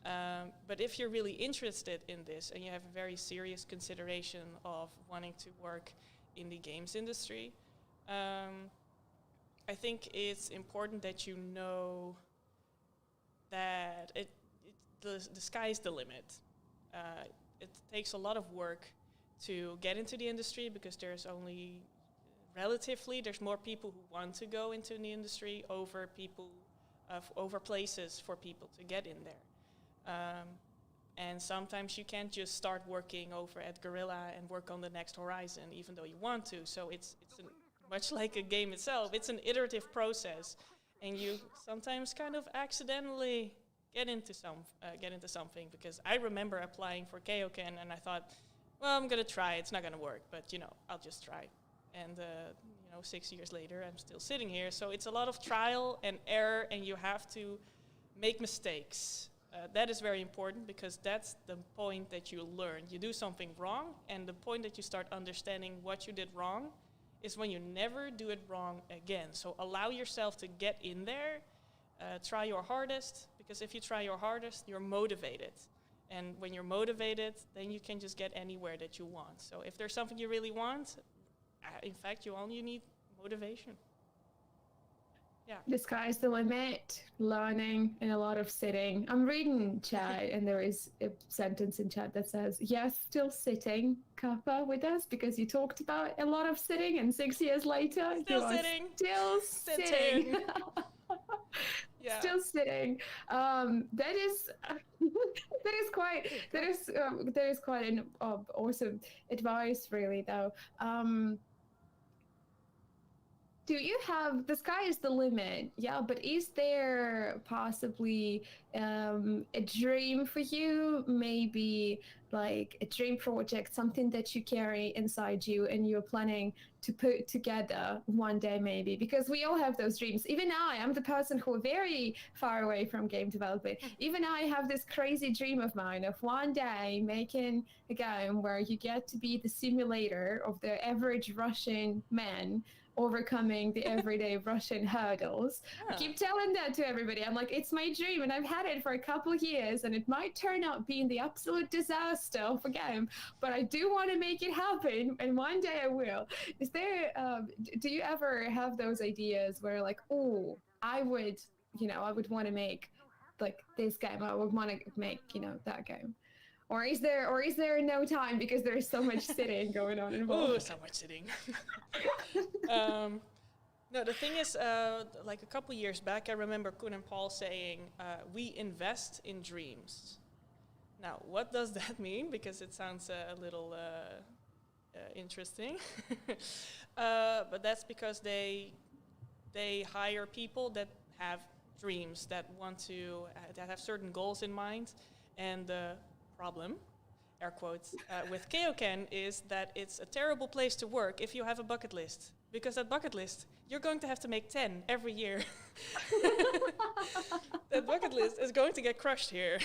[SPEAKER 1] But if you're really interested in this and you have a very serious consideration of wanting to work in the games industry, I think it's important that you know that the sky's the limit. It takes a lot of work to get into the industry because there's more people who want to go into the industry over places for people to get in there. And sometimes you can't just start working over at Guerrilla and work on the next horizon, even though you want to. So it's much like a game itself. It's an iterative process, and you sometimes kind of accidentally get into something. Because I remember applying for KeokeN, and I thought, well, I'm gonna try. It's not gonna work, but I'll just try. And 6 years later, I'm still sitting here. So it's a lot of trial and error, and you have to make mistakes. That is very important because that's the point that you learn. You do something wrong, and the point that you start understanding what you did wrong is when you never do it wrong again. So allow yourself to get in there, try your hardest, because if you try your hardest, you're motivated. And when you're motivated, then you can just get anywhere that you want. So if there's something you really want, in fact, you only need motivation. Yeah.
[SPEAKER 2] The sky's the limit, learning, and a lot of sitting. I'm reading chat, and there is a sentence in chat that says, yes, still sitting, Kappa, with us, because you talked about a lot of sitting, and 6 years later,
[SPEAKER 1] still sitting.
[SPEAKER 2] Still sitting.
[SPEAKER 1] Yeah.
[SPEAKER 2] Still sitting. That is quite an awesome advice, really, though. Do you have, the sky is the limit, yeah, but is there possibly a dream for you, maybe like a dream project, something that you carry inside you and you're planning to put together one day maybe? Because we all have those dreams. Even I'm the person who are very far away from game development. Even I have this crazy dream of mine of one day making a game where you get to be the simulator of the average Russian man overcoming the everyday Russian hurdles. I keep telling that to everybody. I'm like, it's my dream, and I've had it for a couple of years, and it might turn out being the absolute disaster of a game, but I do want to make it happen, and one day I will. Is there, do you ever have those ideas where like, oh, I would want to make like this game, I would want to make, that game? Or is there no time because there's so much sitting going on involved?
[SPEAKER 1] Oh, so much sitting. No, the thing is, like a couple years back, I remember Koen and Paul saying, we invest in dreams. Now, what does that mean? Because it sounds a little interesting. But that's because they hire people that have dreams, that want to, that have certain goals in mind. And the problem, air quotes, with KeokeN is that it's a terrible place to work if you have a bucket list. Because that bucket list, you're going to have to make 10 every year. That bucket list is going to get crushed here.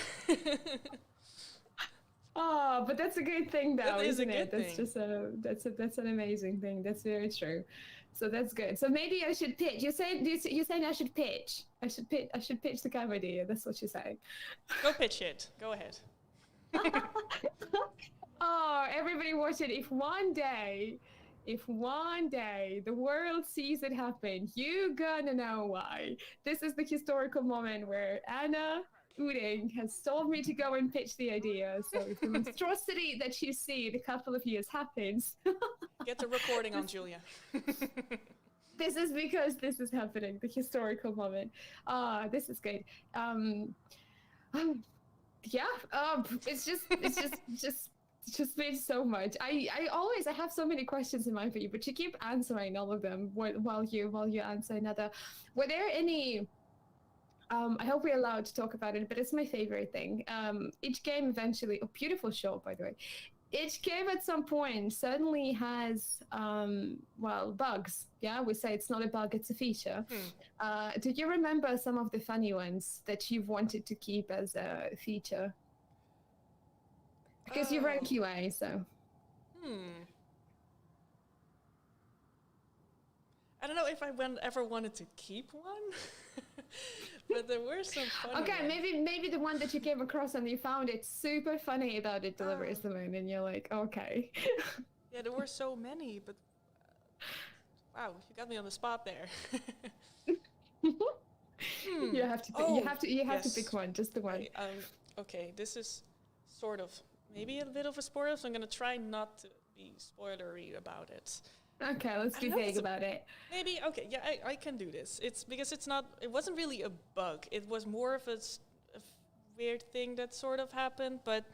[SPEAKER 2] Oh, but that's a good thing, though, isn't it?
[SPEAKER 1] That's
[SPEAKER 2] just that's an amazing thing. That's very true. So that's good. So maybe I should pitch. You're saying I should pitch. I should pitch the game idea. That's what you're saying.
[SPEAKER 1] Go pitch it. Go ahead.
[SPEAKER 2] Oh, everybody watch it. If one day the world sees it happen, you gonna know why. This is the historical moment where Anna Udding has told me to go and pitch the idea. So if the monstrosity that you see in a couple of years happens,
[SPEAKER 1] get the recording on, Julia.
[SPEAKER 2] This is because this is happening, the historical moment. This is good. yeah, it's just made so much. I have so many questions in mind for you, but you keep answering all of them while you answer another. Were there any? I hope we're allowed to talk about it, but it's my favorite thing. Each game eventually, a beautiful show, by the way. Each game at some point suddenly has, bugs. Yeah, we say it's not a bug, it's a feature. Do you remember some of the funny ones that you've wanted to keep as a feature? Because you ran QA, so.
[SPEAKER 1] I don't know if I ever wanted to keep one, but there were some funny
[SPEAKER 2] Okay,
[SPEAKER 1] ones.
[SPEAKER 2] maybe the one that you came across and you found it super funny about it delivers the moon, and you're like, okay.
[SPEAKER 1] Yeah, there were so many, but wow, you got me on the spot there.
[SPEAKER 2] You have to pick one, just the one.
[SPEAKER 1] Okay, this is sort of maybe a bit of a spoiler, so I'm gonna try not to be spoilery about it.
[SPEAKER 2] Okay, let's be vague about it.
[SPEAKER 1] Maybe, okay, yeah, I can do this. It's because it wasn't really a bug. It was more of a weird thing that sort of happened, but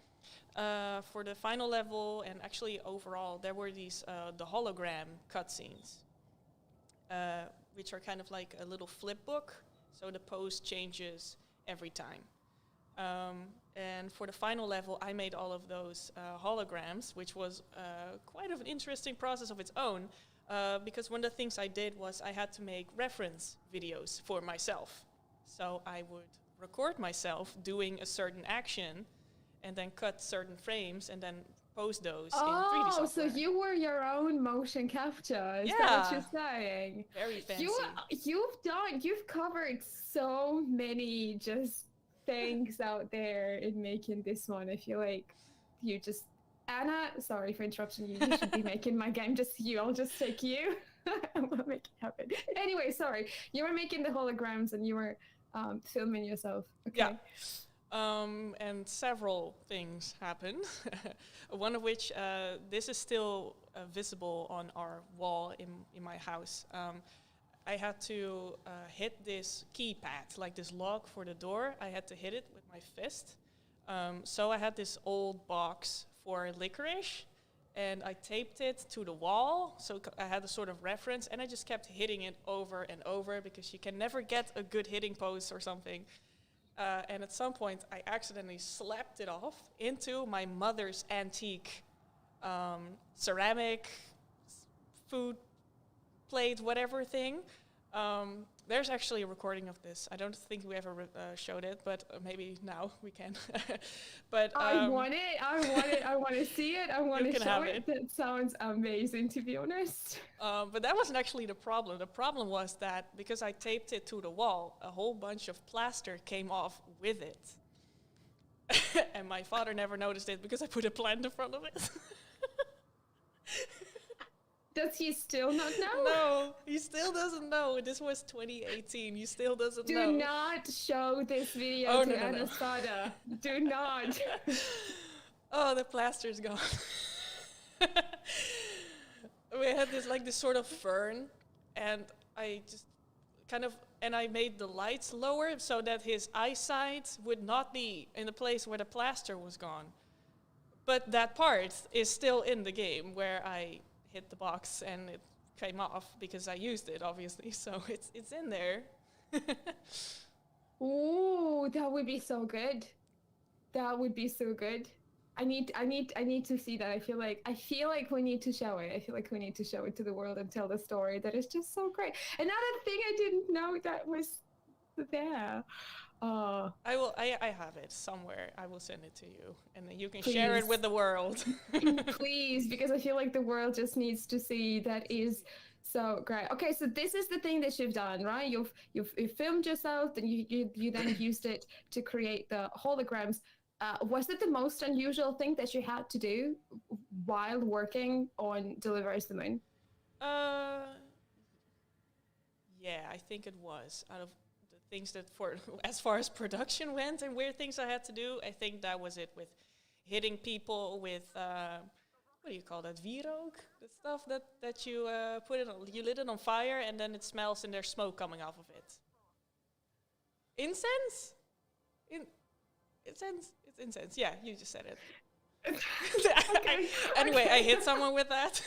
[SPEAKER 1] for the final level and actually overall, there were these, the hologram cutscenes, which are kind of like a little flip book, so the pose changes every time. And for the final level, I made all of those holograms, which was quite of an interesting process of its own, because one of the things I did was I had to make reference videos for myself. So I would record myself doing a certain action, and then cut certain frames, and then post those in 3D software.
[SPEAKER 2] So you were your own motion capture, is that what you're saying?
[SPEAKER 1] Very fancy.
[SPEAKER 2] You've covered so many just things out there in making this one. I feel like you just, Anna, sorry for interrupting you. You should be making my game just you. I'll just take you. I'm gonna make it happen. Anyway, sorry. You were making the holograms and you were filming yourself. Okay.
[SPEAKER 1] Yeah. And several things happened. One of which, this is still visible on our wall in my house. I had to hit this keypad, like this lock for the door. I had to hit it with my fist. So I had this old box for licorice, and I taped it to the wall, so I had a sort of reference, and I just kept hitting it over and over, because you can never get a good hitting pose or something. And at some point, I accidentally slapped it off into my mother's antique ceramic food plate, whatever thing. There's actually a recording of this. I don't think we ever showed it, but maybe now we can. But
[SPEAKER 2] I want it. I want to see it. I want to show it. That sounds amazing, to be honest.
[SPEAKER 1] But that wasn't actually the problem. The problem was that because I taped it to the wall, a whole bunch of plaster came off with it. And my father never noticed it because I put a plant in front of it.
[SPEAKER 2] Does he still not know?
[SPEAKER 1] No, he still doesn't know. This was 2018. He still doesn't know.
[SPEAKER 2] Do not show this video to Anna's father. Do not.
[SPEAKER 1] Oh, the plaster's gone. We had this sort of fern, and I just I made the lights lower so that his eyesight would not be in the place where the plaster was gone. But that part is still in the game where I hit the box and it came off because I used it, obviously. So it's in there.
[SPEAKER 2] Ooh, that would be so good. That would be so good. I need to see that. I feel like we need to show it. I feel like we need to show it to the world and tell the story. That is just so great. Another thing I didn't know that was there.
[SPEAKER 1] I have it somewhere. I will send it to you, and then you can share it with the world.
[SPEAKER 2] Please, because I feel like the world just needs to see. That is so great. Okay, so this is the thing that you've done, right? You've filmed yourself, and you then used it to create the holograms. Was it the most unusual thing that you had to do while working on Delivers the Moon?
[SPEAKER 1] Yeah, I think it was. Out of things that as far as production went and weird things I had to do, I think that was it, with hitting people with what do you call that, VDOVINA? The stuff that you you lit it on fire and then it smells and there's smoke coming off of it. Incense? It's incense. Yeah, you just said it.
[SPEAKER 2] Okay.
[SPEAKER 1] Anyway, I hit someone with that.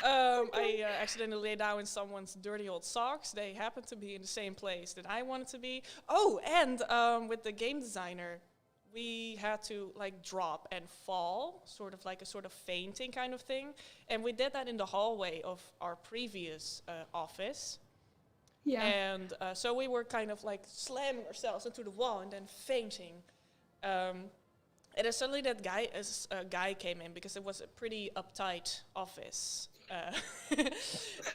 [SPEAKER 1] I accidentally lay down in someone's dirty old socks. They happened to be in the same place that I wanted to be. Oh, and with the game designer, we had to like drop and fall, sort of like a sort of fainting kind of thing. And we did that in the hallway of our previous office.
[SPEAKER 2] Yeah.
[SPEAKER 1] And so we were kind of like slamming ourselves into the wall and then fainting. And then suddenly that guy came in because it was a pretty uptight office.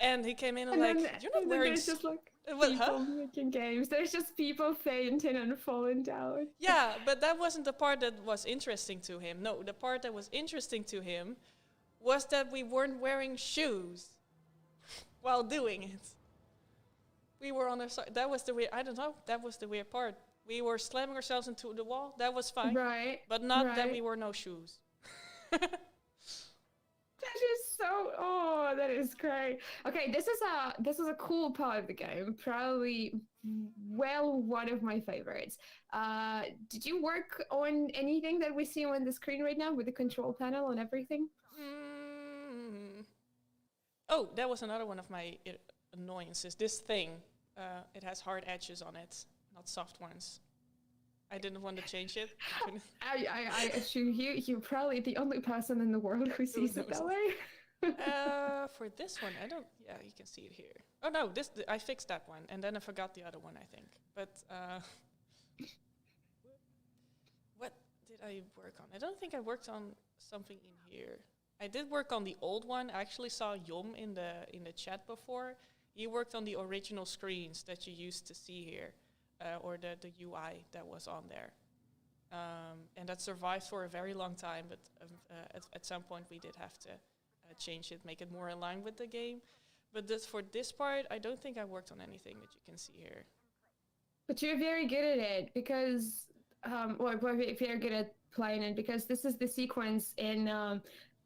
[SPEAKER 1] And he came in and like, you're not wearing...
[SPEAKER 2] There's just like
[SPEAKER 1] Well,
[SPEAKER 2] people making games. There's just people fainting and falling down.
[SPEAKER 1] Yeah, but that wasn't the part that was interesting to him. No, the part that was interesting to him was that we weren't wearing shoes while doing it. We were on our side. That was the weird... I don't know. That was the weird part. We were slamming ourselves into the wall. That was fine.
[SPEAKER 2] Right.
[SPEAKER 1] But not that we wore no shoes.
[SPEAKER 2] That is so... Oh, that is great. Okay, this is a cool part of the game. Probably, well, one of my favorites. Did you work on anything that we see on the screen right now with the control panel and everything?
[SPEAKER 1] Oh, that was another one of my annoyances. This thing, it has hard edges on it. Not soft ones. I didn't want to change it.
[SPEAKER 2] I assume you're probably the only person in the world who sees it that way.
[SPEAKER 1] For this one, I don't... Yeah, you can see it here. Oh no, I fixed that one, and then I forgot the other one, I think. But, what did I work on? I don't think I worked on something in here. I did work on the old one. I actually saw Yom in the chat before. He worked on the original screens that you used to see here. Or the UI that was on there. And that survived for a very long time, but at some point we did have to change it, make it more in line with the game. But for this part, I don't think I worked on anything that you can see here.
[SPEAKER 2] But you're very good at it because, if you're good at playing it, because this is the sequence in...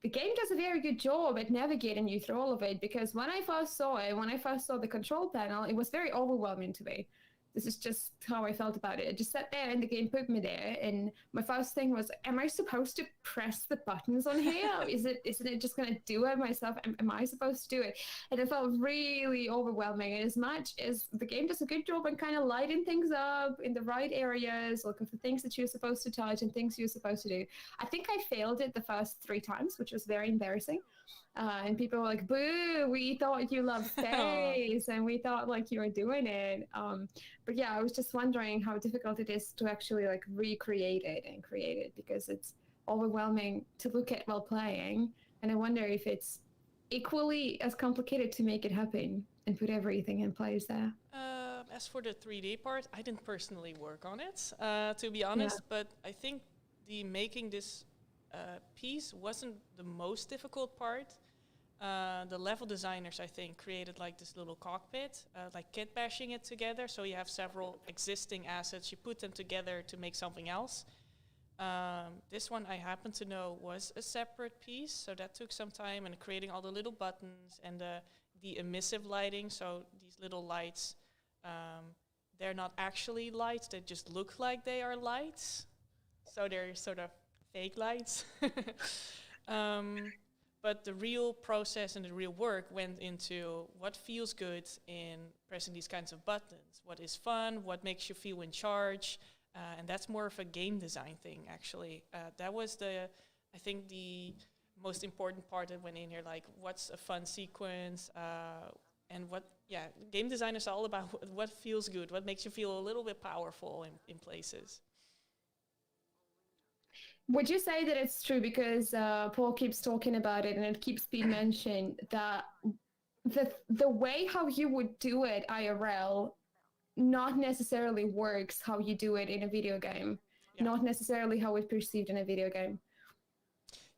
[SPEAKER 2] the game does a very good job at navigating you through all of it, because when I first saw the control panel, it was very overwhelming to me. This is just how I felt about it. I just sat there and the game put me there, and my first thing was, am I supposed to press the buttons on here? Isn't it just going to do it myself? Am I supposed to do it? And it felt really overwhelming. And as much as the game does a good job on kind of lighting things up in the right areas, looking for things that you're supposed to touch and things you're supposed to do, I think I failed it the first 3 times, which was very embarrassing. And people were like, boo, we thought you loved space and we thought like you were doing it. But yeah, I was just wondering how difficult it is to actually like recreate it and create it, because it's overwhelming to look at while playing. And I wonder if it's equally as complicated to make it happen and put everything in place there.
[SPEAKER 1] As for the 3D part, I didn't personally work on it, to be honest, but I think making this piece wasn't the most difficult part. The level designers, I think, created like this little cockpit, like kit bashing it together. So you have several existing assets, you put them together to make something else. This one I happen to know was a separate piece, so that took some time, and creating all the little buttons and the emissive lighting. So these little lights, they're not actually lights, they just look like they are lights. So they're sort of fake lights. But the real process and the real work went into what feels good in pressing these kinds of buttons. What is fun, what makes you feel in charge. And that's more of a game design thing, actually. That was I think the most important part that went in here, like what's a fun sequence, and game design is all about what feels good, what makes you feel a little bit powerful in places.
[SPEAKER 2] Would you say that it's true, because Paul keeps talking about it and it keeps being mentioned, that the way how you would do it IRL not necessarily works how you do it in a video game, not necessarily how it's perceived in a video game?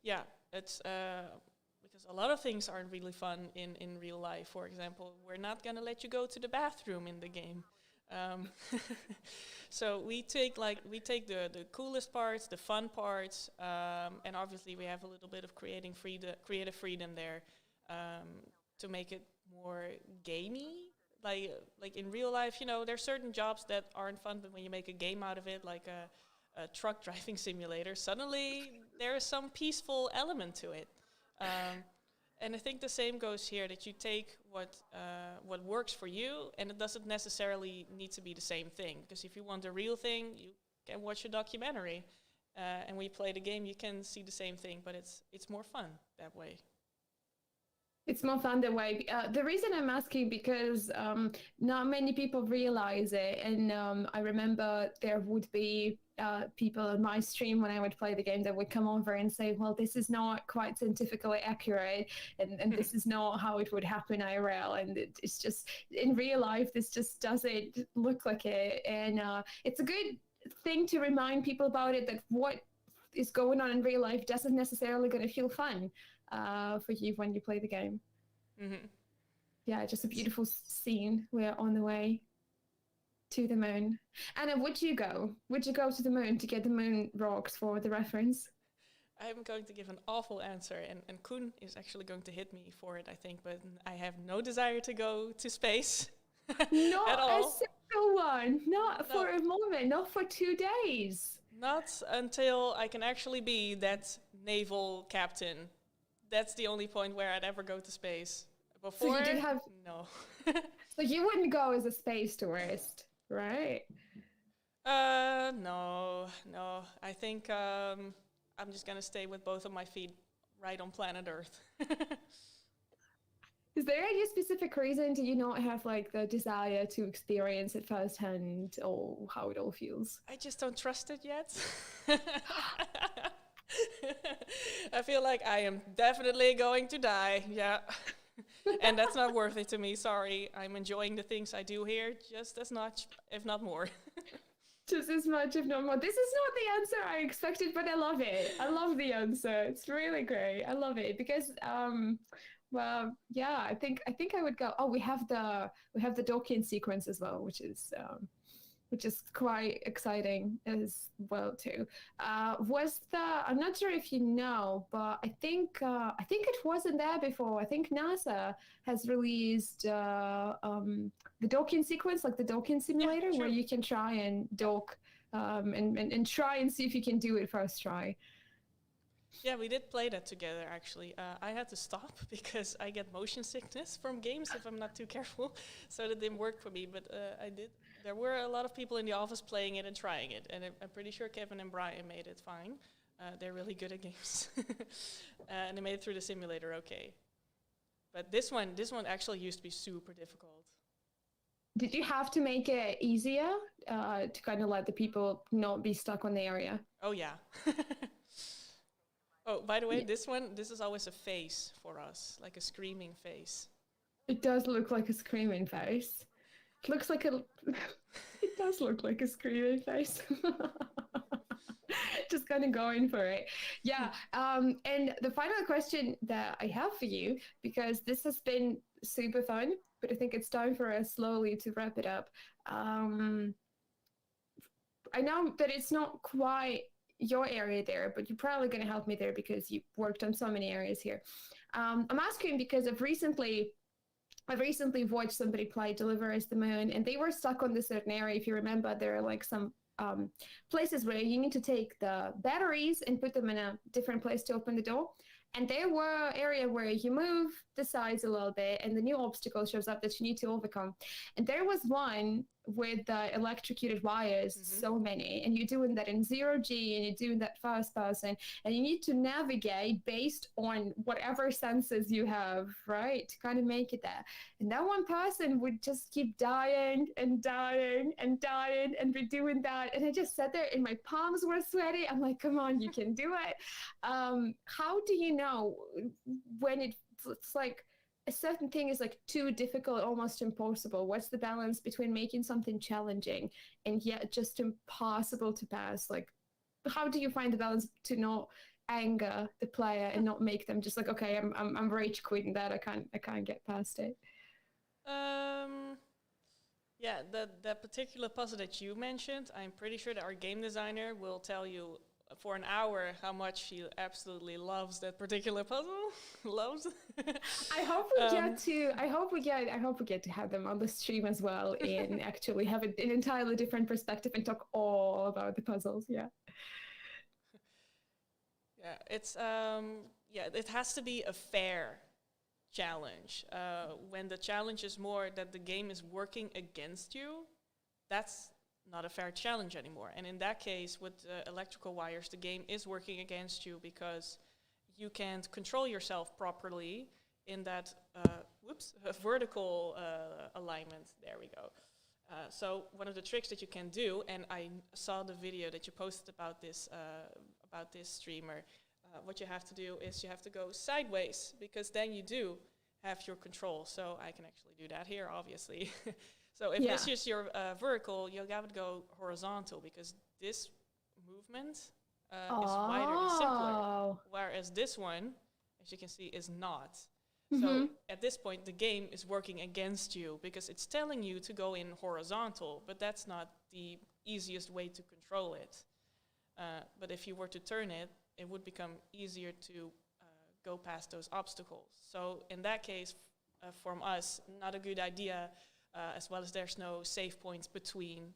[SPEAKER 2] Yeah,
[SPEAKER 1] it's because a lot of things aren't really fun in real life. For example, we're not going to let you go to the bathroom in the game. So we take the coolest parts, the fun parts, and obviously we have a little bit of creative freedom there, to make it more gamey, like in real life, you know, there's certain jobs that aren't fun, but when you make a game out of it, like a truck driving simulator, suddenly there is some peaceful element to it. And I think the same goes here, that you take what works for you, and it doesn't necessarily need to be the same thing. Because if you want a real thing, you can watch a documentary. And when you play the game, you can see the same thing, but it's more fun that way.
[SPEAKER 2] It's more fun that way. The reason I'm asking, because not many people realize it. And I remember there would be people on my stream when I would play the game that would come over and say, well, this is not quite scientifically accurate, and this is not how it would happen IRL. And it's just, in real life, this just doesn't look like it. And it's a good thing to remind people about it, that what is going on in real life doesn't necessarily going to feel fun for you when you play the game.
[SPEAKER 1] Mm-hmm.
[SPEAKER 2] Yeah, just a beautiful scene. We're on the way to the moon. Anna, would you go? Would you go to the moon to get the moon rocks for the reference?
[SPEAKER 1] I'm going to give an awful answer, and Koen is actually going to hit me for it, I think, but I have no desire to go to space.
[SPEAKER 2] Not
[SPEAKER 1] at all.
[SPEAKER 2] a single one. Not for a moment. Not for 2 days.
[SPEAKER 1] Not until I can actually be that naval captain. That's the only point where I'd ever go to space. Before,
[SPEAKER 2] so you did have
[SPEAKER 1] no.
[SPEAKER 2] So you wouldn't go as a space tourist, right?
[SPEAKER 1] No. I think I'm just gonna stay with both of my feet right on planet Earth.
[SPEAKER 2] Is there any specific reason do you not have like the desire to experience it firsthand, or how it all feels?
[SPEAKER 1] I just don't trust it yet. I feel like I am definitely going to die, yeah. And that's not worth it to me, sorry. I'm enjoying the things I do here just as much, if not more.
[SPEAKER 2] Just as much, if not more. This is not the answer I expected, but I love it. I love the answer. It's really great. I love it because well, yeah, I think I would go. Oh, we have the docking sequence as well, which is quite exciting as well too. I'm not sure if you know, but I think it wasn't there before. I think NASA has released the docking sequence, like the docking simulator, where you can try and dock and try and see if you can do it first try.
[SPEAKER 1] Yeah, we did play that together, actually. I had to stop because I get motion sickness from games if I'm not too careful, so that didn't work for me, but I did. There were a lot of people in the office playing it and trying it, and I'm pretty sure Kevin and Brian made it fine. They're really good at games. And they made it through the simulator okay. But this one actually used to be super difficult.
[SPEAKER 2] Did you have to make it easier to kind of let the people not be stuck on the area?
[SPEAKER 1] Oh, yeah. Oh, by the way, this is always a face for us, like a screaming face.
[SPEAKER 2] It does look like a screaming face. It looks like it does look like a screaming face. Just kind of going for it. Yeah. And the final question that I have for you, because this has been super fun, but I think it's time for us slowly to wrap it up. I know that it's not quite your area there, but you're probably going to help me there because you've worked on so many areas here. I'm asking because I've recently watched somebody play Deliver Us the Moon, and they were stuck on this certain area. If you remember, there are like some places where you need to take the batteries and put them in a different place to open the door. And there were area where you move the sides a little bit and the new obstacle shows up that you need to overcome. And there was one with the electrocuted wires, so many, and you're doing that in 0G and you're doing that first person, and you need to navigate based on whatever senses you have, right, to kind of make it there. And that one person would just keep dying and dying and dying and redoing that, and I just sat there and my palms were sweaty. I'm like, come on, you can do it. How do you know when it's like a certain thing is like too difficult, almost impossible? What's the balance between making something challenging and yet just impossible to pass? Like, how do you find the balance to not anger the player and not make them just like, okay, I'm rage quitting that, I can't get past it?
[SPEAKER 1] Yeah, that particular puzzle that you mentioned, I'm pretty sure that our game designer will tell you for an hour how much she absolutely loves that particular puzzle. Loves.
[SPEAKER 2] I hope we get to have them on the stream as well and actually have an entirely different perspective and talk all about the puzzles. Yeah.
[SPEAKER 1] Yeah, it's it has to be a fair challenge. When the challenge is more that the game is working against you, that's not a fair challenge anymore. And in that case, with electrical wires, the game is working against you because you can't control yourself properly in that vertical alignment. There we go. So one of the tricks that you can do, and I saw the video that you posted about this streamer. What you have to do is you have to go sideways, because then you do have your control. So I can actually do that here, obviously. So if this is your vertical, you'll have to go horizontal, because this movement is wider and simpler, whereas this one, as you can see, is not. So at this point, the game is working against you, because it's telling you to go in horizontal, but that's not the easiest way to control it. But if you were to turn it, it would become easier to go past those obstacles. So in that case, from us, not a good idea, as well as there's no save points between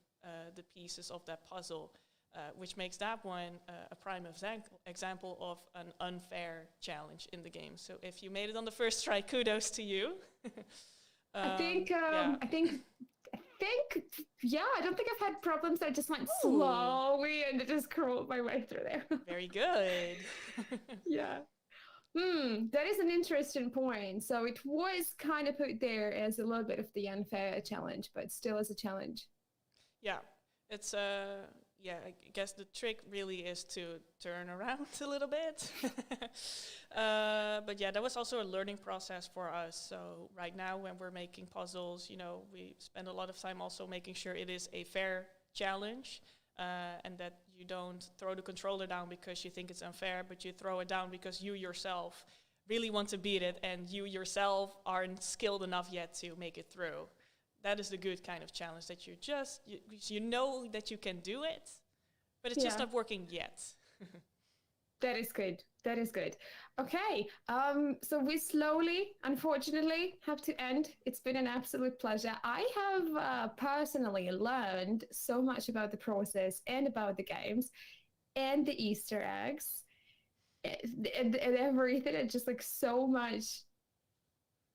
[SPEAKER 1] the pieces of that puzzle, which makes that one a prime example of an unfair challenge in the game. So if you made it on the first try, kudos to you.
[SPEAKER 2] I don't think I've had problems. I just went slowly and just crawled my way through there.
[SPEAKER 1] Very good.
[SPEAKER 2] Yeah. That is an interesting point. So it was kind of put there as a little bit of the unfair challenge, but still as a challenge.
[SPEAKER 1] Yeah, it's I guess the trick really is to turn around a little bit. But yeah, that was also a learning process for us. So right now when we're making puzzles, we spend a lot of time also making sure it is a fair challenge, and that you don't throw the controller down because you think it's unfair, but you throw it down because you yourself really want to beat it and you yourself aren't skilled enough yet to make it through. That is the good kind of challenge, that you know that you can do it, but it's just not working yet.
[SPEAKER 2] That is good. That is good. Okay, so we slowly, unfortunately, have to end. It's been an absolute pleasure. I have personally learned so much about the process and about the games and the Easter eggs and everything, and just like so much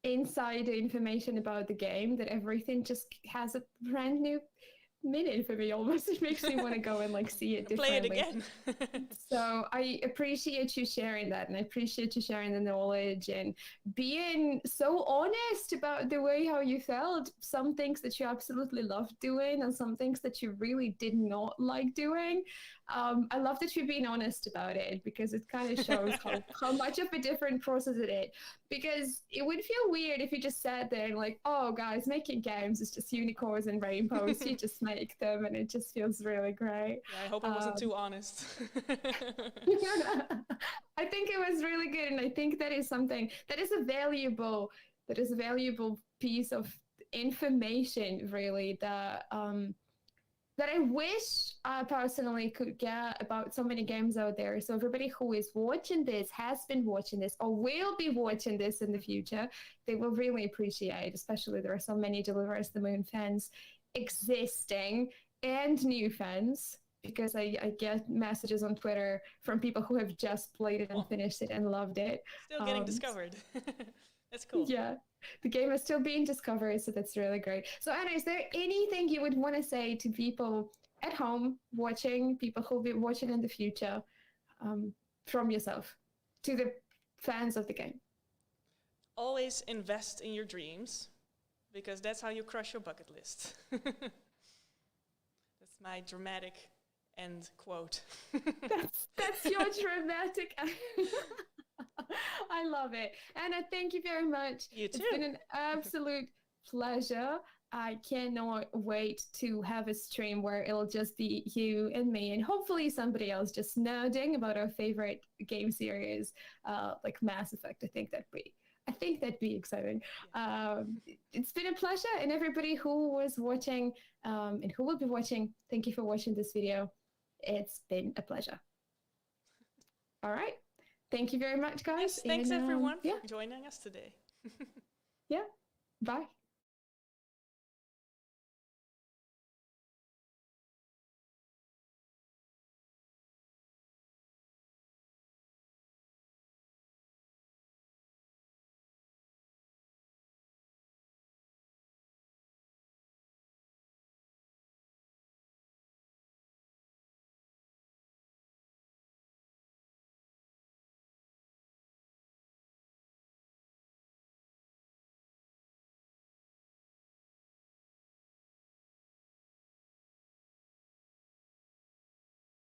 [SPEAKER 2] insider information about the game that everything just has a brand new meaning for me almost. It makes me want to go and like see it differently.
[SPEAKER 1] Play it again.
[SPEAKER 2] So I appreciate you sharing that, and I appreciate you sharing the knowledge and being so honest about the way how you felt. Some things that you absolutely loved doing and some things that you really did not like doing. I love that you're being honest about it, because it kind of shows how much of a different process it is. Because it would feel weird if you just sat there and like, oh guys, making games is just unicorns and rainbows. You just make them and it just feels really great.
[SPEAKER 1] Yeah, I hope I wasn't too honest.
[SPEAKER 2] I think it was really good, and I think that is something that is a valuable piece of information, really, that I wish I personally could get about so many games out there. So everybody who is watching this, has been watching this, or will be watching this in the future, they will really appreciate, especially there are so many Deliver Us the Moon fans existing and new fans, because I get messages on Twitter from people who have just played it and finished it and loved it.
[SPEAKER 1] Still getting discovered. That's cool.
[SPEAKER 2] Yeah. The game is still being discovered, so that's really great. So Anna, is there anything you would want to say to people at home watching, people who'll be watching in the future, from yourself to the fans of the game?
[SPEAKER 1] Always invest in your dreams, because that's how you crush your bucket list. That's my dramatic end quote.
[SPEAKER 2] That's your dramatic. I love it. Anna, thank you very much.
[SPEAKER 1] You too.
[SPEAKER 2] It's been an absolute pleasure. I cannot wait to have a stream where it'll just be you and me, and hopefully somebody else just nerding about our favorite game series, like Mass Effect. I think that'd be exciting. It's been a pleasure, and everybody who was watching and who will be watching, thank you for watching this video. It's been a pleasure. All right. Thank you very much, guys.
[SPEAKER 1] Yes, thanks
[SPEAKER 2] and,
[SPEAKER 1] everyone
[SPEAKER 2] yeah,
[SPEAKER 1] for joining us today.
[SPEAKER 2] yeah. Bye.